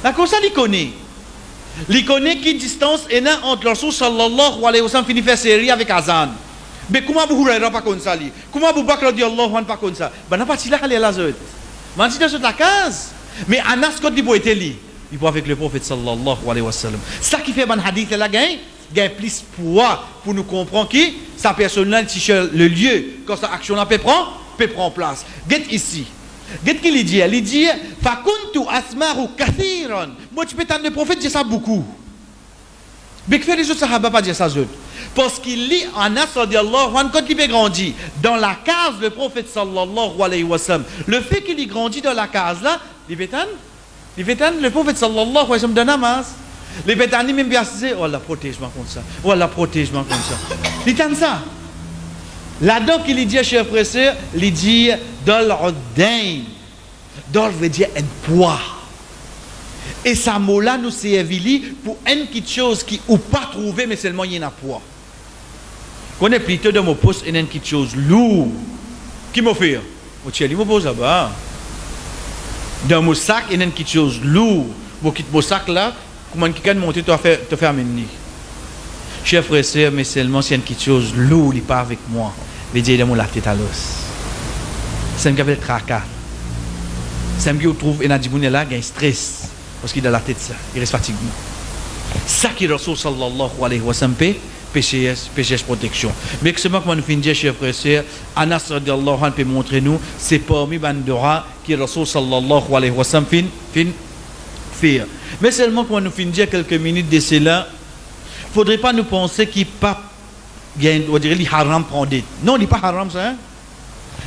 D'accord, ça, il connaît. Il connaît qui distance est là entre le Rasul sallallahu alayhi wa sallam finit faire série avec Azan. Mais comment vous ne pas comme ça? Comment vous Bakr radiyallahu anhu pas comme ça? Ben, n'a pas si là, elle est là, zot. Mais si dans la case. Mais Anas, quand il peut être lui, il peut avec le prophète sallallahu alayhi wa sallam. Ça qui fait ban hadith là, gagne plus poids pour nous comprendre qui, sa personne-là, le lieu, quand sa action-là peut prendre place. Get ici. Qu'est-ce qu'il dit? Il dit fakuntu asmaru kathiran. Moi tu peux t'entendre le prophète dire ça beaucoup. Mais que fait les autres sahaba pas dire ça autres? Parce qu'il lit Anas radiyallahu anhu quand il est grandi dans la case le prophète sallallahu alayhi wa sallam. Le fait qu'il ait grandi dans la case là, il fait le prophète sallallahu alayhi wa sallam de namaz. Les bétani même bien disait oh la protège-moi comme ça. Oh la protège-moi comme ça. Il t'entend ça. Là-dedans qu'il dit chers frères et sœurs, il dit dol ordain. Dol veut dire un poids. Et ça mot-là nous servit pour une petite chose qui ou pas trouver mais seulement il y a un poids. Qu'on est plutôt dans mon poste une petite chose lourde. Qui m'a fait? Mon tchèli m'a posé là-bas. Dans mon sac il y a une petite chose lourde. Mon quitte mon sac là, comment quelqu'un monter te faire amener. Chers frères et sœurs, mais seulement c'est une petite chose lourde, il part avec moi. Il dit, il la tête à l'os. C'est un gars qui tracas. C'est un gars qui trouve un adjiboune là, il a un stress. Parce qu'il a la tête ça, il reste fatigué. Ça qui est Rasul sallallahu alayhi wa sallam, péché protection. Mais que c'est moi qui nous finit, chers frères et sœurs, Anas radiallahu anhu peut montrer nous, c'est parmi Bandora qui est Rasul sallallahu alayhi wa sallam fait. Mais seulement quand nous finit quelques minutes de cela, il ne faudrait pas nous penser qu'il n'est pas haram prendre dette. Non, il n'est pas haram ça.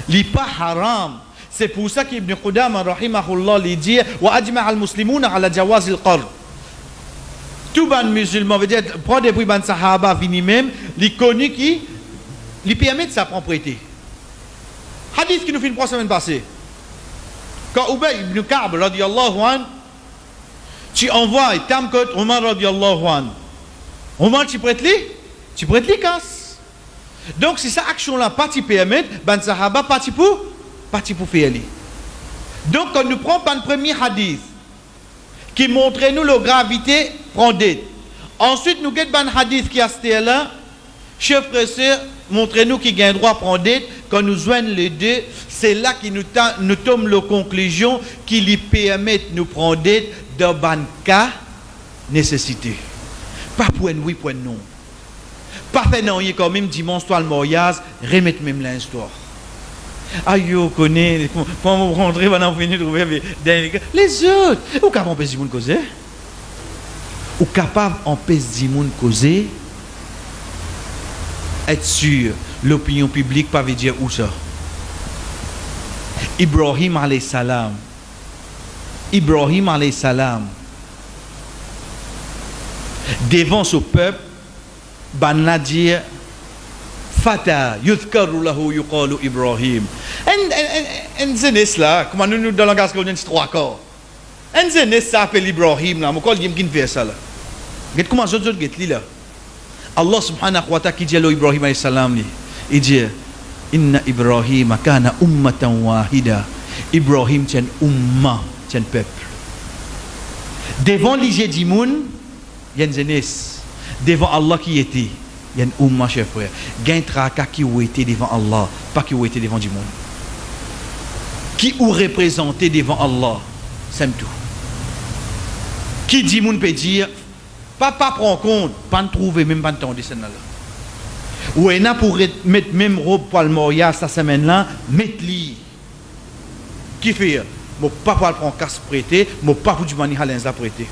Il n'est pas haram. C'est pour ça qu'Ibn Qudama rahimahullah dit wa ajma' al-muslimuna ala jawaz al-qard. Tout ban musulman veut dire prendre des prix ban sahaba vini même, il connaît qui les permet ça prend prêter. Hadith qui nous fait une 3 semaines passées. Quand Ubay ibn Ka'b radiyallahu anhu, tu envoies Tamkot Omar radiyallahu anhu. Omar tu prêtes les casse. Donc si ça action là pas tu permet, ben sahaba pas pour faire les. Donc quand nous prenons un premier hadith qui montre nous la gravité prend dette. Ensuite nous get ban hadith qui a c'était là, chef frère montrez-nous qui gagne droit prendre dette. Quand nous joignons les deux, c'est là que nous tombons la conclusion qui lui permet de nous prendre dette dans ban cas nécessité. Pas pour un oui, pour un non. Pas fait non, il y a quand même dimanche, toi le mariage, remettre même l'histoire. Aïe, on connaît, quand on rentrer, on va venir trouver les autres. Ou capable d'empêcher de causer? Ou capable d'empêcher de causer? Être sûr, l'opinion publique pas veut dire où ça? Ibrahim alayhi salam. Devant ce peuple, banna dire Fata yuzkaru lahu yuqalu Ibrahim. En zenes là, comment nous dans le langage qu'on dit trois corps. En zenes ça appelle Ibrahim là, mon col dit qu'il fait ça là. Get comment je get li là. Allah subhanahu wa ta'ala qui dit à Ibrahim alayhi salam li, il dit inna Ibrahim kana ummatan wahida. Ibrahim tient umma, tient peuple. Devant l'IG Dimoun, il y a une jeunesse. Devant Allah qui était, il y a une umma, chers frères. Il y a un traka qui ou était devant Allah, pas qui ou était devant Dimoun. Qui ou représenté devant Allah, c'est tout. Qui Dimoun peut dire, pas prendre compte, pas trouver, même pas entendre ce là. Ou est là pour mettre même robe pour le mariage cette semaine-là, mettre-li. Qui fait? Mon papa prend casse prêté, mon papa du mani halens la prêté.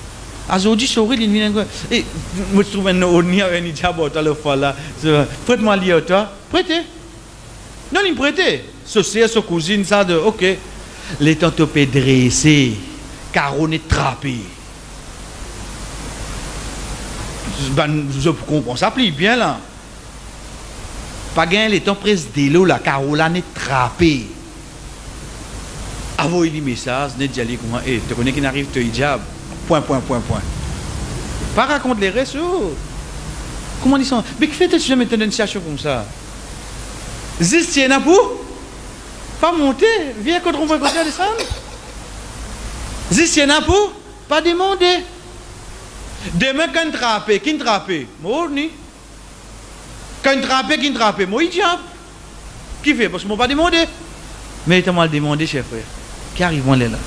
Aujourd'hui, je suis et je trouve un onia un hijab à la fois là. Prête-moi lié toi, prêté. Non, il prêté. Ce c'est sa cousine ça de OK. Les tantos dressé, caronné trappé. Ben je comprends ça plie bien là. Pas gain les temps prise de l'eau la carolane trappé. Envoyez les messages, ne dis pas comment, tu connais qui n'arrive te hijab, point. Pas raconte les réseaux. Comment ils sont? Mais qui fait-tu jamais une situation comme ça? Zis, tu es là pour? Pas monter, viens quand on va côté descendre. Zis, tu es là pour? Pas demander. Demain, quand trappe, qui trappe? Moi, ni. Quand trappe, qui trappe? Moi, hijab. Qui fait? Parce que moi, pas demander. Mais il mal demandé, chef frère. Qui arrive là?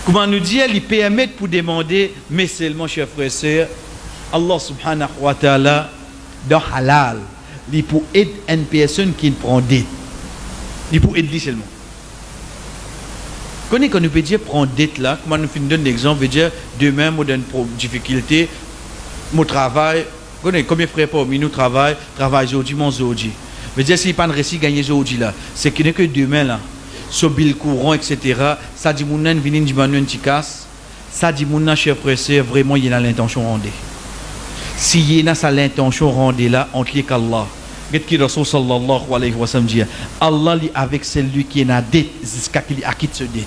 Comment nous dire, il permet pour demander, mais seulement, chers frères et sœurs, Allah subhanahu wa ta'ala, dans halal, il pour aider une personne qui prend dette. Il pour aider seulement. Quand nous peut dire prendre dette là, comment nous finissons un exemple, veut dire demain, moi, d'une difficulté, mon travail, combien de frères parmi nous travail aujourd'hui, mon aujourd'hui. Veut dire, si pas de récit gagné aujourd'hui là, c'est qu'il n'est que demain là. So bill courant, etc. Ça dit mon nan vinin du manuel tikas. Ça dit mon nan chef frère, vraiment il a l'intention rendée. Si il a sa l'intention rendée là, on clique Allah. Qu'est-ce que Rasul sallallahu alayhi wa sallam dit? Allah li avec celui qui est en dette jusqu'à qu'il acquitte ce dette.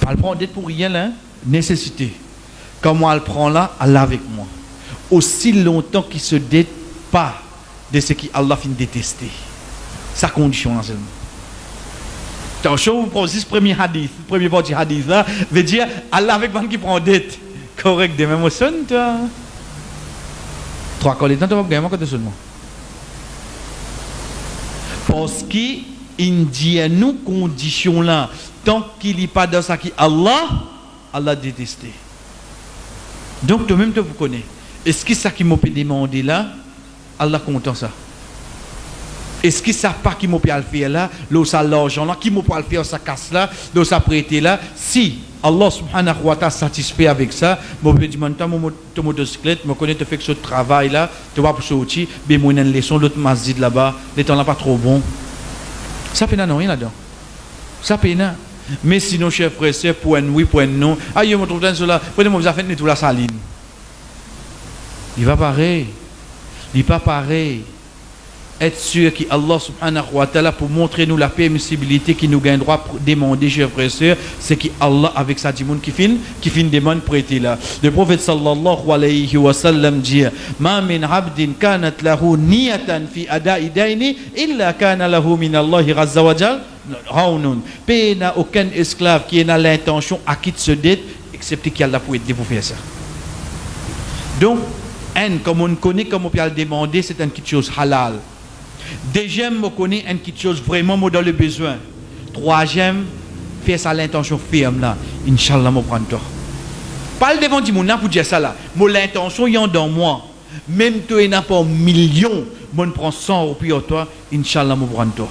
Pas le prendre dette pour rien là, nécessité. Comment elle prend là, Allah avec moi. Aussi longtemps qu'il se dette pas de ce qu'Allah finit détester. Sa condition là seulement. Attention, vous prenez ce premier hadith, le premier parti hadith là, veut dire Allah avec moi qui prend dette. Correct, de même au son, toi. Trois collègues, tu vas gagner quoi de seulement. Parce qu'il dit à nous conditions là, tant qu'il n'est pas dans ça qui Allah détesté. Donc toi-même tu vous connais. Est-ce que ça qui m'a demandé là, Allah content ça? Est-ce que ça pas qui m'a pu le faire là, l'eau ça l'argent là, qui m'a pu le faire ça casse là, l'eau ça prêter là, si Allah subhanahu wa ta'ala satisfait avec ça, moi je dis maintenant mon motocyclette, me connais te fait que ce travail là, tu vas pour sortir, ben moi une leçon l'autre masjid là-bas, les temps là pas trop bon. Ça peine non rien là-dedans. Ça peine. Mais sinon chers frères et sœurs pour un oui pour un non, ah je me trouve dans cela, prenez moi vous avez fait tout la saline. Il va pareil. n'est pas pareil. Être sûr qu'Allah subhanahu wa ta'ala, pour montrer nous la permissibilité qui nous gagne droit pour demander, chers frères et sœurs, c'est qu'Allah avec sa dimoun qui fin demande prêter là. Le prophète sallallahu alayhi wa sallam dit ma min abdin kanat lahu niyatan fi ada'i dayni illa kana lahu min Allah azza wa jal raunun. Pays n'a aucun esclave qui a l'intention à quitter ce dette excepté qu'Allah pour aider pour faire ça. Donc, comme on connaît, comme on peut le demander, c'est une petite chose halal. Deuxième, on connaît une petite chose vraiment dans le besoin. Troisième, faire ça à l'intention ferme là. Inch'Allah, je prends toi. Pas devant du monde pour dire ça là. Moi, l'intention y en dans moi. Même toi, il n'y a pas un million. Moi, je prends 100 roupies à toi. Inch'Allah, je prends toi.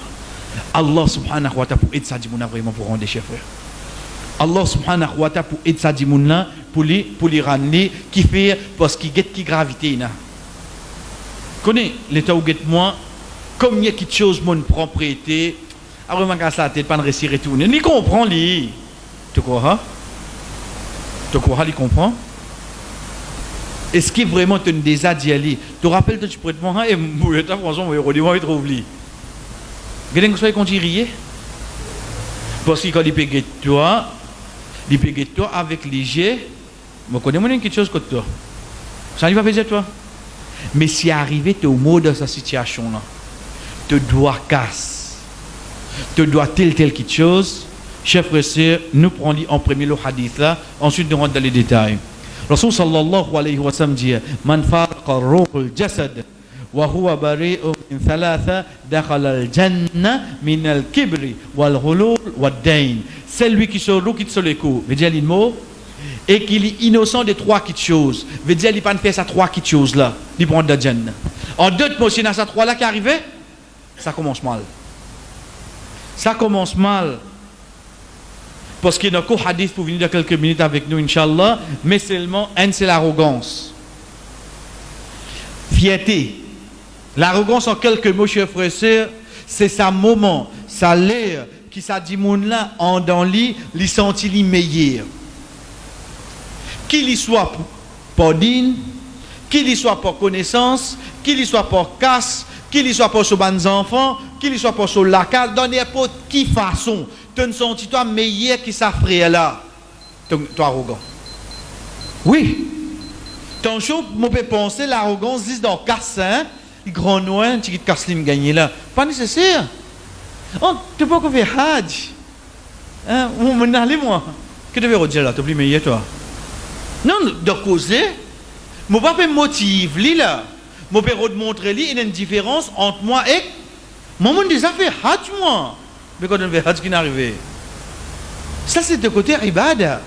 Allah subhanahu wa ta'ala pour aider ça du monde vraiment pour rendre chers frères. Allah subhanahu wa ta'ala pour aider ça du monde là pour les ramener qui fait parce qu'il get qui gravité là. Connais l'état où get moi comme il y a quelque chose mon prend prêter après ma casse la tête pas de réussir retourner ni comprend lui tu crois il comprend est-ce qu'il vraiment te déjà dit aller tu rappelles que tu prêtes moi et moi ta franchement moi il trouve lui gêne que soit qu'on rier parce que quand il peut toi avec léger je connais quelque chose que toi ça ne va pas faire toi mais si arrivé tu es au mot de sa situation là te dois casse te dois telle quelque chose chers frères et sœurs nous prenons en premier le hadith là ensuite nous rentrons dans les détails Rasul sallallahu alayhi wa sallam dit man farqa ruh al-jasad wa huwa bari'un min thalatha dakhala al-janna min al-kibri wal-ghulul wad-dayn celui qui se roue quitte le coup veut dire les mots et qu'il est innocent de trois petites choses veut dire il pas faire ça trois petites choses là il prend de Jannah en d'autres mots c'est dans ces trois là qui arrivé ça commence mal parce qu'il y a un hadith pour venir dans quelques minutes avec nous Inch'Allah mais seulement un c'est l'arrogance fierté l'arrogance en quelques mots chers frères et sœurs c'est sa moment sa l'air qui ça dit moun là en dans lui senti li meilleur qu'il y soit pour din qu'il y soit pour connaissance qu'il y soit pour casse qu'il y soit pour sur les enfants qu'il y soit pour sur la case dans n'importe qui façon tu ne sens toi meilleur qui ça frère là toi arrogant oui ton chaud mon peut penser l'arrogance dit dans casse hein grand noir tu casse lim gagner là pas nécessaire oh tu peux pas faire hajj hein mon aller moi que tu veux redire là tu plus meilleur toi non de causer mon pas me motive li là mon peut montrer li une différence entre moi et mon monde déjà fait hajj moi mais quand on fait hajj qui n'est arrivé ça c'est de côté ibada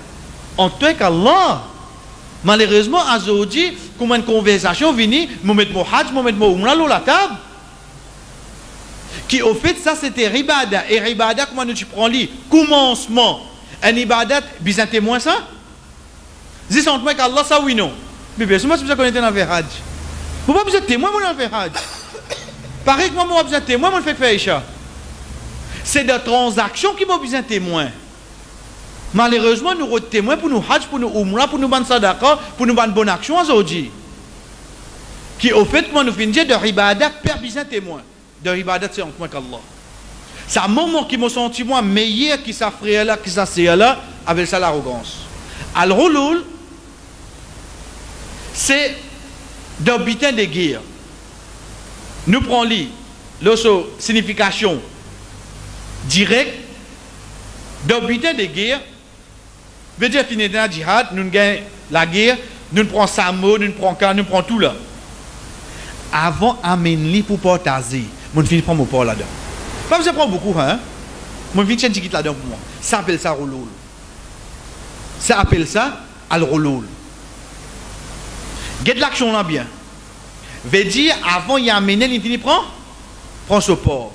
en toi qu'Allah malheureusement aujourd'hui comme une conversation vini me mettre mon hajj me mettre mon umrah la table qui au fait ça c'était ibada et ibada comment tu prends li commencement un ibadat bizarre témoin ça dis en toi qu'Allah ça oui non mais bien sûr moi si vous connaissez dans faire hajj vous pas besoin de témoin moi dans faire hajj pareil que moi moi besoin de témoin moi fait faire isha c'est de transactions qui m'ont besoin de témoin malheureusement nous avons témoin pour nous hajj pour nous umrah pour nous ban sadaqa pour nous ban bonne action aujourd'hui qui au fait comment nous finissons de ibadat perd besoin de témoin de ibadat c'est entre moi qu'Allah c'est un moment qui m'a senti moi meilleur qui ça frère là qui ça c'est là avec ça l'arrogance al-ghulul c'est d'un butin de guerre nous prenons l'autre signification directe d'un butin de guerre veut dire finir dans la jihad nous gagnons la guerre nous prenons Samo nous prenons Kan nous prenons tout là avant amener pour partager mon fils prend mon port là-dedans pas besoin de prendre beaucoup hein mon fils tient ticket là-dedans pour moi ça appelle ça ghulul ça appelle ça al-ghulul get l'action là bien veut dire avant y amener il finit prend ce port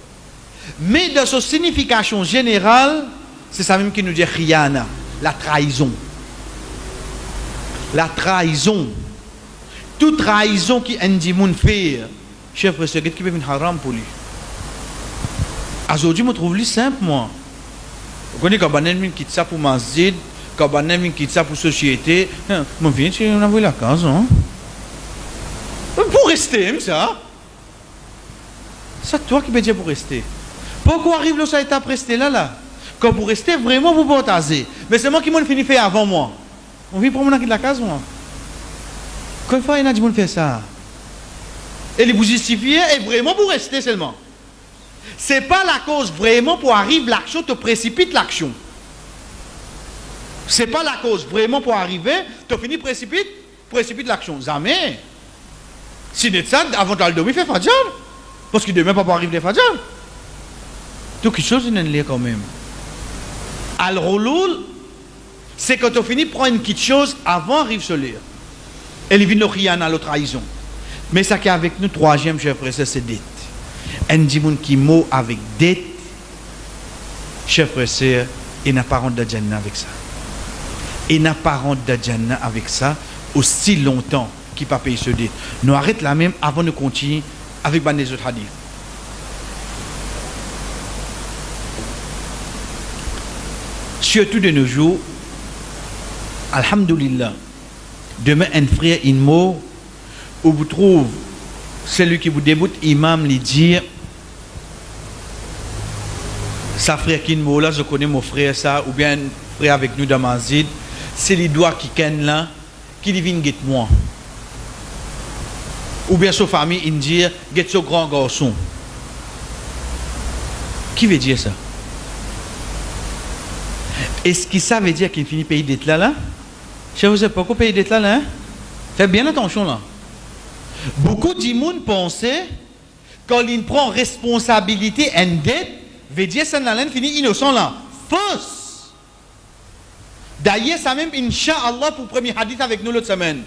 mais dans sa signification générale c'est ça même qui nous dit khiyana la trahison toute trahison qui indi moun fait chef frère qui peut venir haram pour lui aujourd'hui me trouve lui simple moi vous connaissez quand banen quitte ça pour masjid quand banen quitte ça pour société mon fils on a vu la case hein pour rester rester, ça. C'est toi qui veux dire pour rester. Pourquoi arrive le ça étape rester là? Quand vous restez vraiment, vous partagez. Mais c'est moi qui m'en fini faire avant moi. On vit pour moi dans la case, moi. Quand il y a des gens qui font ça. Et vous justifiez, et vraiment vous restez seulement. Ce n'est pas la cause vraiment pour arriver l'action, te précipite l'action. Ce n'est pas la cause vraiment pour arriver, tu finis précipite l'action. Jamais. Si tu es ça, avant de dormir, fais fadjal. Parce que demain, pas pour arriver des fadjal. Tout quelque chose, il y a une quand même. Al-Rouloul, c'est quand on finit prendre une petite chose avant d'arriver sur l'air. Et il vient de à la trahison. Mais ça qui est avec nous, troisième, chef frère, c'est dette. Un dimoun qui mot avec dette, chef frère, il n'a pas rendu de Jannah avec ça. Il n'a pas rendu de Jannah avec ça aussi longtemps qu'il n'a pas payé ce dette. Nous arrêtons là même avant de continuer avec les autres hadiths. Surtout de nos jours, alhamdoulilah, demain un frère, une mot, où vous trouvez celui qui vous déboute, imam, lui dire, sa frère qui mot là, je connais mon frère ça, ou bien un frère avec nous dans Mazid, c'est les doigts qui ken là, qui vient guette moi. Ou bien sa famille, il dit, guette ce grand garçon. Qui veut dire ça? Est-ce que ça veut dire qu'il finit payer d'être là? Je ne sais pas pourquoi payer d'être là, hein? Faites bien attention là. Beaucoup de gens pensent quand il prend responsabilité et dette, veut dire que ça finit innocent là. Fausse. D'ailleurs, ça même, Inch'Allah, pour le premier hadith avec nous l'autre semaine.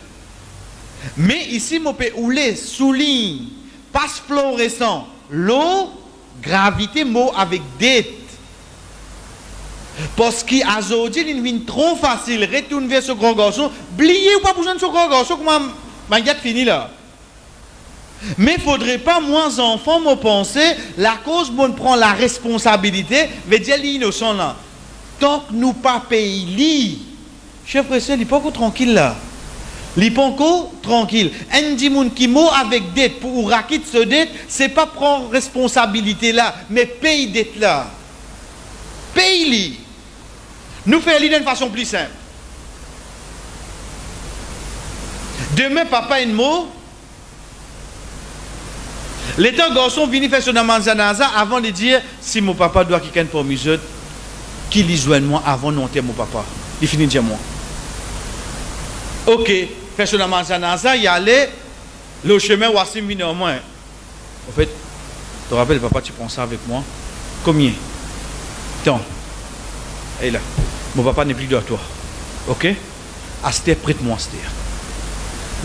Mais ici, mon pays, où les souligne, passe fluorescent, l'eau, gravité, mot avec dette. Parce qu'aujourd'hui, il vient trop facile, retourner vers ce grand garçon, oubliez ou pas besoin de ce grand garçon, comme ma gâte fini là. Mais il ne faudrait pas, moi, enfant, me penser, la cause, on prend la responsabilité, veut dire l'innocent là. Tant que nous pas payons, chef frère, il n'est pas encore tranquille là. Il n'est pas encore tranquille. Un dimoun qui mot avec dette pour raquer ce dette, ce n'est pas prendre responsabilité là, mais paye dette là. Paye-li. Nous faisons l'idée d'une façon plus simple. Demain, papa une mot. L'état garçon vient faire son amanzanaza avant de dire si mon papa doit quelqu'un pour mes qui lui joigne moi avant de monter mon papa. Il finit de dire moi. Ok, fait son amanzanaza, il allait le chemin Wassim vient au moins. En fait, tu te rappelles, papa, tu prends ça avec moi? Combien? Tant. Et là, mon papa n'est plus de toi. Ok? Astère, prête-moi Astère.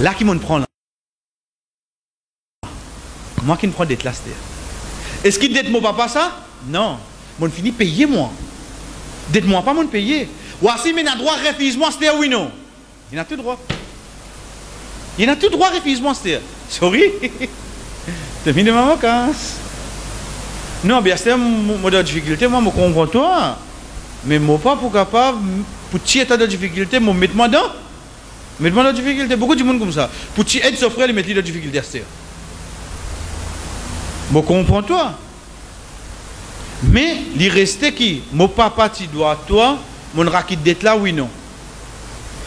Là qui m'en prend là. Moi qui me prends d'être là, Astère. Est-ce qu'il d'être mon papa ça? Non. Mon fini payer moi. D'être moi pas mon payer. Voici, mais il a droit refuse-moi Astère, oui non? Il a tout droit. Il a tout droit refuse-moi Astère. Sorry. Tu fini de ma vacances. Non, bien Astère, moi de difficulté, moi je comprends toi. Mais moi pas pour capable, pour tirer ta difficulté, moi mets-moi dans. Mets-moi dans difficulté. Beaucoup de monde comme ça. Pour tirer aide son frère, il met dans difficulté Astère. Moi comprends toi. Mais il restait qui? Mon papa tu dois toi, mon rakit d'être là oui non.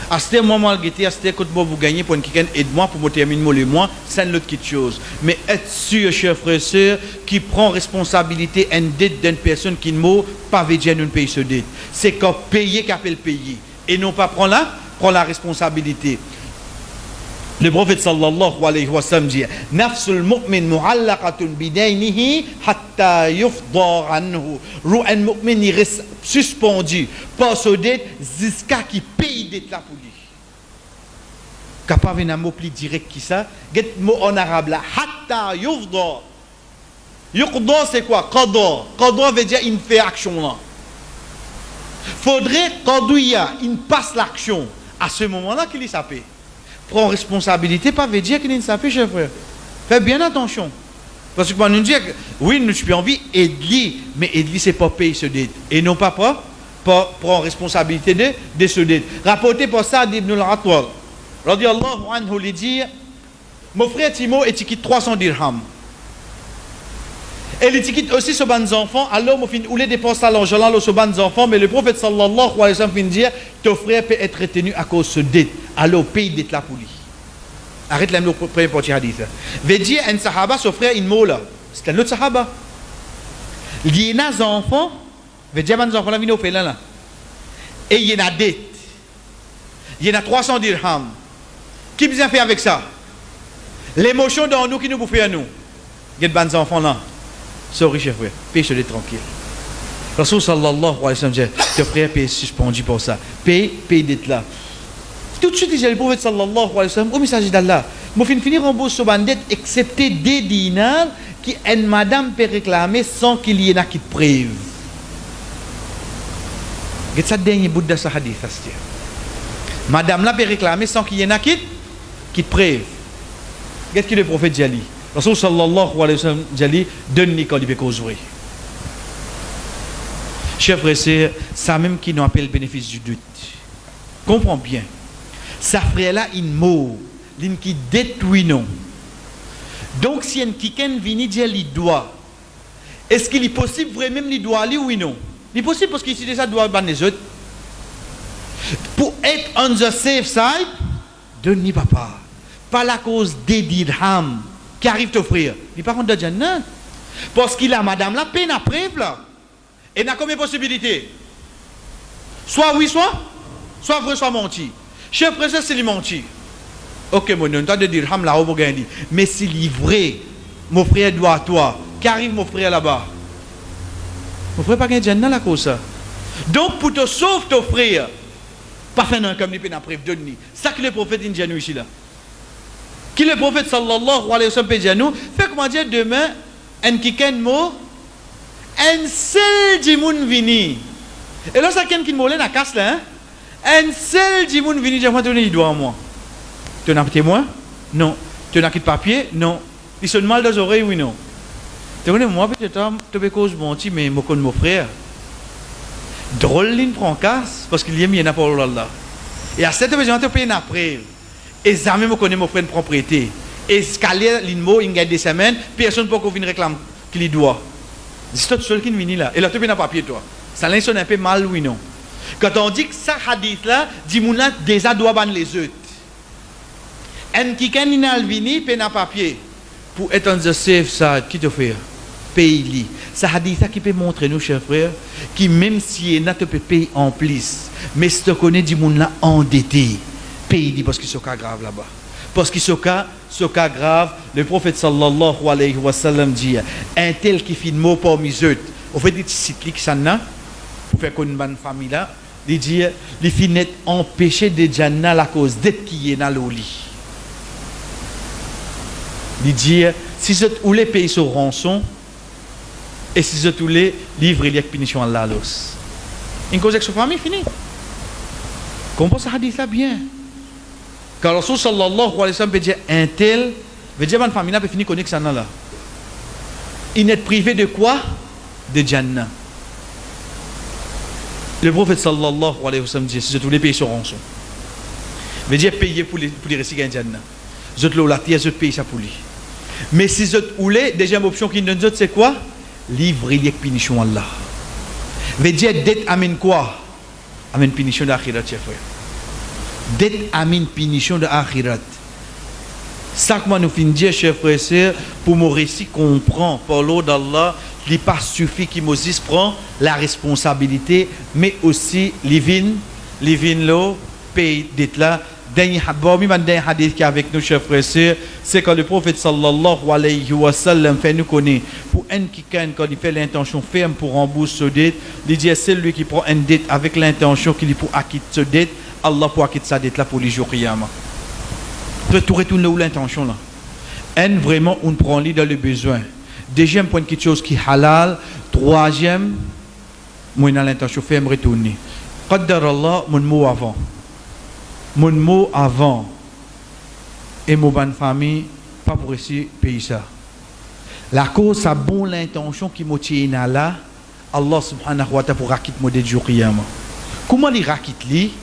À ce moment là, à ce moment vous gagnez pour quelqu'un aide-moi pour me terminer le mois, c'est une autre chose. Mais être sûr, chers frères et sœurs, qui prend responsabilité en dette d'une personne qui ne mot pas veut dire nous payer ce dette. C'est qu'on paye qu'appelle payer et non pas prend la responsabilité. Le prophète sallallahu alayhi wa sallam dit Nafsul mu'min mu'allaqatun bidaynihi hatta yufda anhu. Un mu'min il reste suspendu par ce dette jusqu'à qui paye dette là pour lui. Capable un mot plus direct qui ça, get mot en arabe là hatta yufda. Yuqda c'est quoi? Qada. Qada veut dire il fait action là. Faudrait qadouya, il passe l'action à ce moment-là qu'il s'appelle. Prend responsabilité, pas veut dire qu'il ne s'appelle, chef frère. Faites bien attention. Parce que quand nous dit oui, nous avons envie d'aider, mais aider, c'est pas payer ce dette. Et non pas prendre responsabilité de ce dette. Rapporté par ça d'Ibn al-Atwal. Radiallahu anhu, il dit mon frère Timo et quitte 300 dirhams. Et il quitte aussi ce ban enfants, alors mon fin ou les dépenses à l'argent là ce ban enfants, mais le prophète sallallahu alayhi wa sallam fin dire ton frère peut être retenu à cause de dette. Alors paye dette là pour lui. Arrête là le premier petit hadith. Veut dire un sahaba son frère il mola. C'est un autre sahaba. Il y a des enfants, veut dire ban enfants là vient au fait là. Et il y a dette. Il y a 300 dirhams. Qui besoin faire avec ça? L'émotion dans nous qui nous bouffe à nous. Il y a des bons enfants là. Sorry, chef frère. Paye-le tranquille. Rasul sallallahu alayhi wa sallam dit, ton frère paye suspendu pour ça. Paye d'être là. Tout de suite, il dit le prophète sallallahu alayhi wa sallam, au message d'Allah, je vais finir en bourse sur bandette, excepté des dinars qui une madame peut réclamer sans qu'il y ait un qui te preuve. C'est ça le dernier bout de ce hadith. Madame là peut réclamer sans qu'il y ait un qui te preuve. Qu'est-ce que le prophète dit? Rasul sallallahu alayhi wa sallam dit, donne-lui quand il peut causer. Chers frères, c'est ça même qui nous appelle le bénéfice du doute. Comprends bien. Sa frère-là, il meurt. Il qui détruit non. Donc, si un quelqu'un vient dire qu'il doit, est-ce qu'il est possible vraiment qu'il doit aller ou non? Il est possible parce qu'il si déjà doit ban les autres. Pour être on the safe side, donne-lui papa. Pas la cause des dirhams qui arrive t'offrir. Il n'est pas contre de Jannah. Parce qu'il a madame la peine à preuve là. Et il a combien de possibilités? Soit oui, soit vrai, soit menti. Chef frère, c'est lui menti. Ok, mon nom, t'as de dirhams là, on va gagner. Mais s'il est vrai, mon frère doit à toi. Qu'arrive mon frère là-bas? Mon frère pas gagner Jannah la cause ça. Donc pour te sauver ton frère, pas faire un comme il peine à preuve, donne-lui. Ça que le prophète indien ici là. Qui le prophète sallallahu alayhi wa sallam peut dire nous, fait comment dire demain, un kiken mot, un seul dimoun vini. Et là, ça qui m'a la casse là, hein? Un seul dimoun vini, j'ai donné il doit à moi. Tu as un témoin? Non. Tu as un papier? Non. Il sonne mal dans les oreilles? Oui, non. Tu connais, moi, peut-être, tu peux cause bon petit, mais moi, mon frère. Drôle, il prend casse, parce qu'il y a mis un pour Allah. Et à cette occasion, tu payes après. Et ça même connaît mon frère de propriété. Et scaler l'inmo, il gagne des semaines, personne ne peut venir réclamer qu'il doit. C'est toi seul qui vient là. Et là, tu peux un papier, toi. Ça sonne un peu mal, oui, non. Quand on dit que ça hadith là, dit mouna déjà doit ban les autres. Un qui quand il a vini, peut un papier. Pour être on the safe side, qui te fait? Paye-lui. Ça hadith ça qui peut montrer nous, chers frères, qui même si il n'a pas payé en plus, mais si tu connais du monde là endetté, paye-lui parce qu'il y a un cas grave là-bas. Parce qu'il y a un cas grave, le prophète sallallahu alayhi wa sallam dit, un tel qui fait de mots parmi eux, au fait des sites qui sont là, pour faire une bonne famille là, il dit, les filles empêchées de Jannah à cause d'être qui est dans le lit. Il dit, si vous voulez payer sur rançon, et si vous voulez livrer les punitions à la los. Une cause avec sa famille, fini. Comprends ça hadith là bien. Car Rasul sallallahu alayhi wa sallam peut dire un tel, veut dire une famille peut finir connexion là. Il n'est privé de quoi? De Jannah. Le prophète sallallahu alayhi wa sallam dit, si vous voulez payer sur rançon, veut dire payer pour les récits Jannah. Vous êtes là, la terre, vous payez ça pour lui. Mais si vous voulez, deuxième option qui nous donne, c'est quoi? Livrer les punitions à Allah. Veut dire dette amène quoi? Amène punition d'akhirat, chers frères. Dette amène punition d'akhirat. Ça que moi nous finissons dire, chers frères et sœurs, pour mon récit comprend par l'eau d'Allah, il n'est pas suffit que Moses prend la responsabilité, mais aussi les vins là, paye d'être là. Dernier hadith qui est avec nous, chers frères et sœurs, c'est quand le prophète sallallahu alayhi wa sallam fait nous connaître. Pour un qui quand il fait l'intention ferme pour rembourser ce dette, il dit c'est lui qui prend une dette avec l'intention qu'il pour acquitter ce dette, Allah pour acquitter sa dette là pour les jours qiyamah. Tout retourne où l'intention là. Un vraiment on prend lui dans le besoin. Deuxième point quelque chose qui est halal. Troisième, moi dans l'intention ferme retourner. Qaddar Allah mon mot avant. Mon mot avant et mon bonne famille pas pour essayer payer ça. La cause a bon l'intention qui m'a tiré là, Allah subhanahu wa ta'ala pour rakit modèle du qiyamah. Comment les rakit li?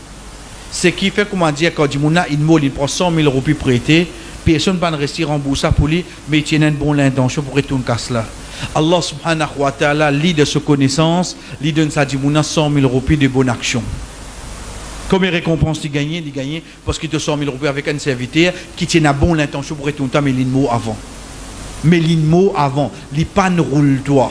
C'est qui fait comment dire quand dit mouna il prend 100 000 roupies prêtées, personne ne va rester remboursé pour lui, mais il tient une bonne intention pour retourner casse là. Allah subhanahu wa ta'ala, lit de sa connaissance, lit donne sa dimouna 100 000 roupies de bonne action. Combien de récompenses il gagne parce qu'il te 100 000 roupies avec un serviteur qui tient une bonne intention pour retourner, mais il mot avant. Mais il mot avant, il pas ne roule toi.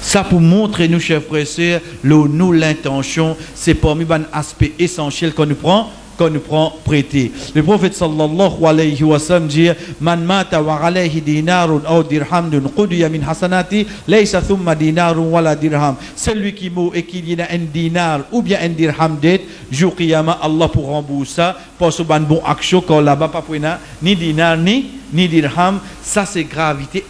Ça pour montrer nous, chers frères et sœurs, nous l'intention, c'est parmi les aspects essentiels qu'on nous prend prêter. Le prophète sallallahu alayhi wa sallam dit man mata wa alayhi dinarun aw dirhamun qudiya min hasanati laysa thumma dinarun wala dirham. Celui qui meurt et qu'il y a un dinar ou bien un dirham dette, jour qiyamah Allah pour rembourser ça parce que bon action quand là-bas pas pour ni dinar ni dirham. Ça c'est gravité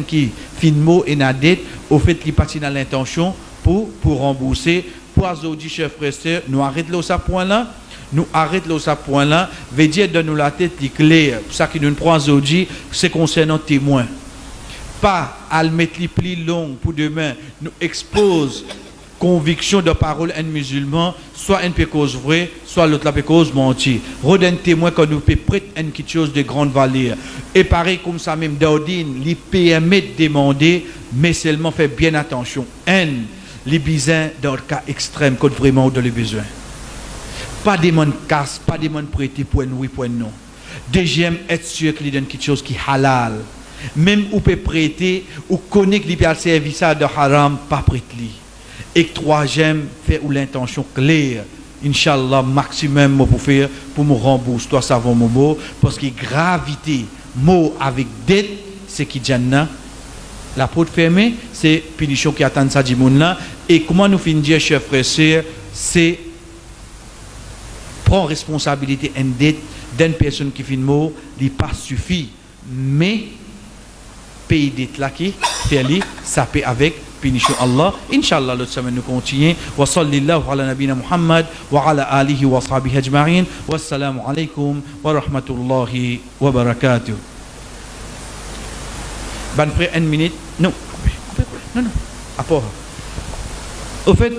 qui fin mot et na dette au fait qu'il partit dans l'intention pour rembourser. Pour aujourd'hui chers frères et sœurs, nous arrêtons là ce point là. Nous arrêtons là ce point-là, veut dire de nous la tête claire. Ça qui nous prend aujourd'hui, c'est concernant témoins. Pas à le mettre les plis longs pour demain, nous expose conviction de parole un musulman, soit un peu cause vrai, soit l'autre la peut cause menti. Redonne témoin que nous peut prêter quelque chose de grande valeur. Et pareil comme ça même, Daudine, lui permet de demander, mais seulement fait bien attention. Les besoins dans le cas extrême, quand vraiment on a le besoin. Pas des monde casse, pas des monde prêter pour un oui, pour un non. Deuxième, être sûr qu'il donne quelque chose qui est halal. Même où peut prêter, ou connaître qu'il peut service de haram, pas prêter. Et troisième, faire ou l'intention claire. Inch'Allah, maximum pour faire, pour me rembourser, toi savons mon mot, parce que gravité, mot avec dette, c'est qui Jannah. La porte fermée, c'est punition qui attend ça du monde là. Et comment nous finissons dire, chers frères et sœurs, c'est prend responsabilité en dette d'une personne qui fait le mot, il pas suffit, mais payer dette là qui fait lui, ça paie avec punition Allah. Inch'Allah, l'autre semaine nous continuons. Wa sallallahu ala nabina Muhammad wa ala alihi wa sahbihi ajma'in. Wassalamu alaikum wa rahmatullahi wa barakatuh. Ben frère, une minute. Non. Non. Au fait,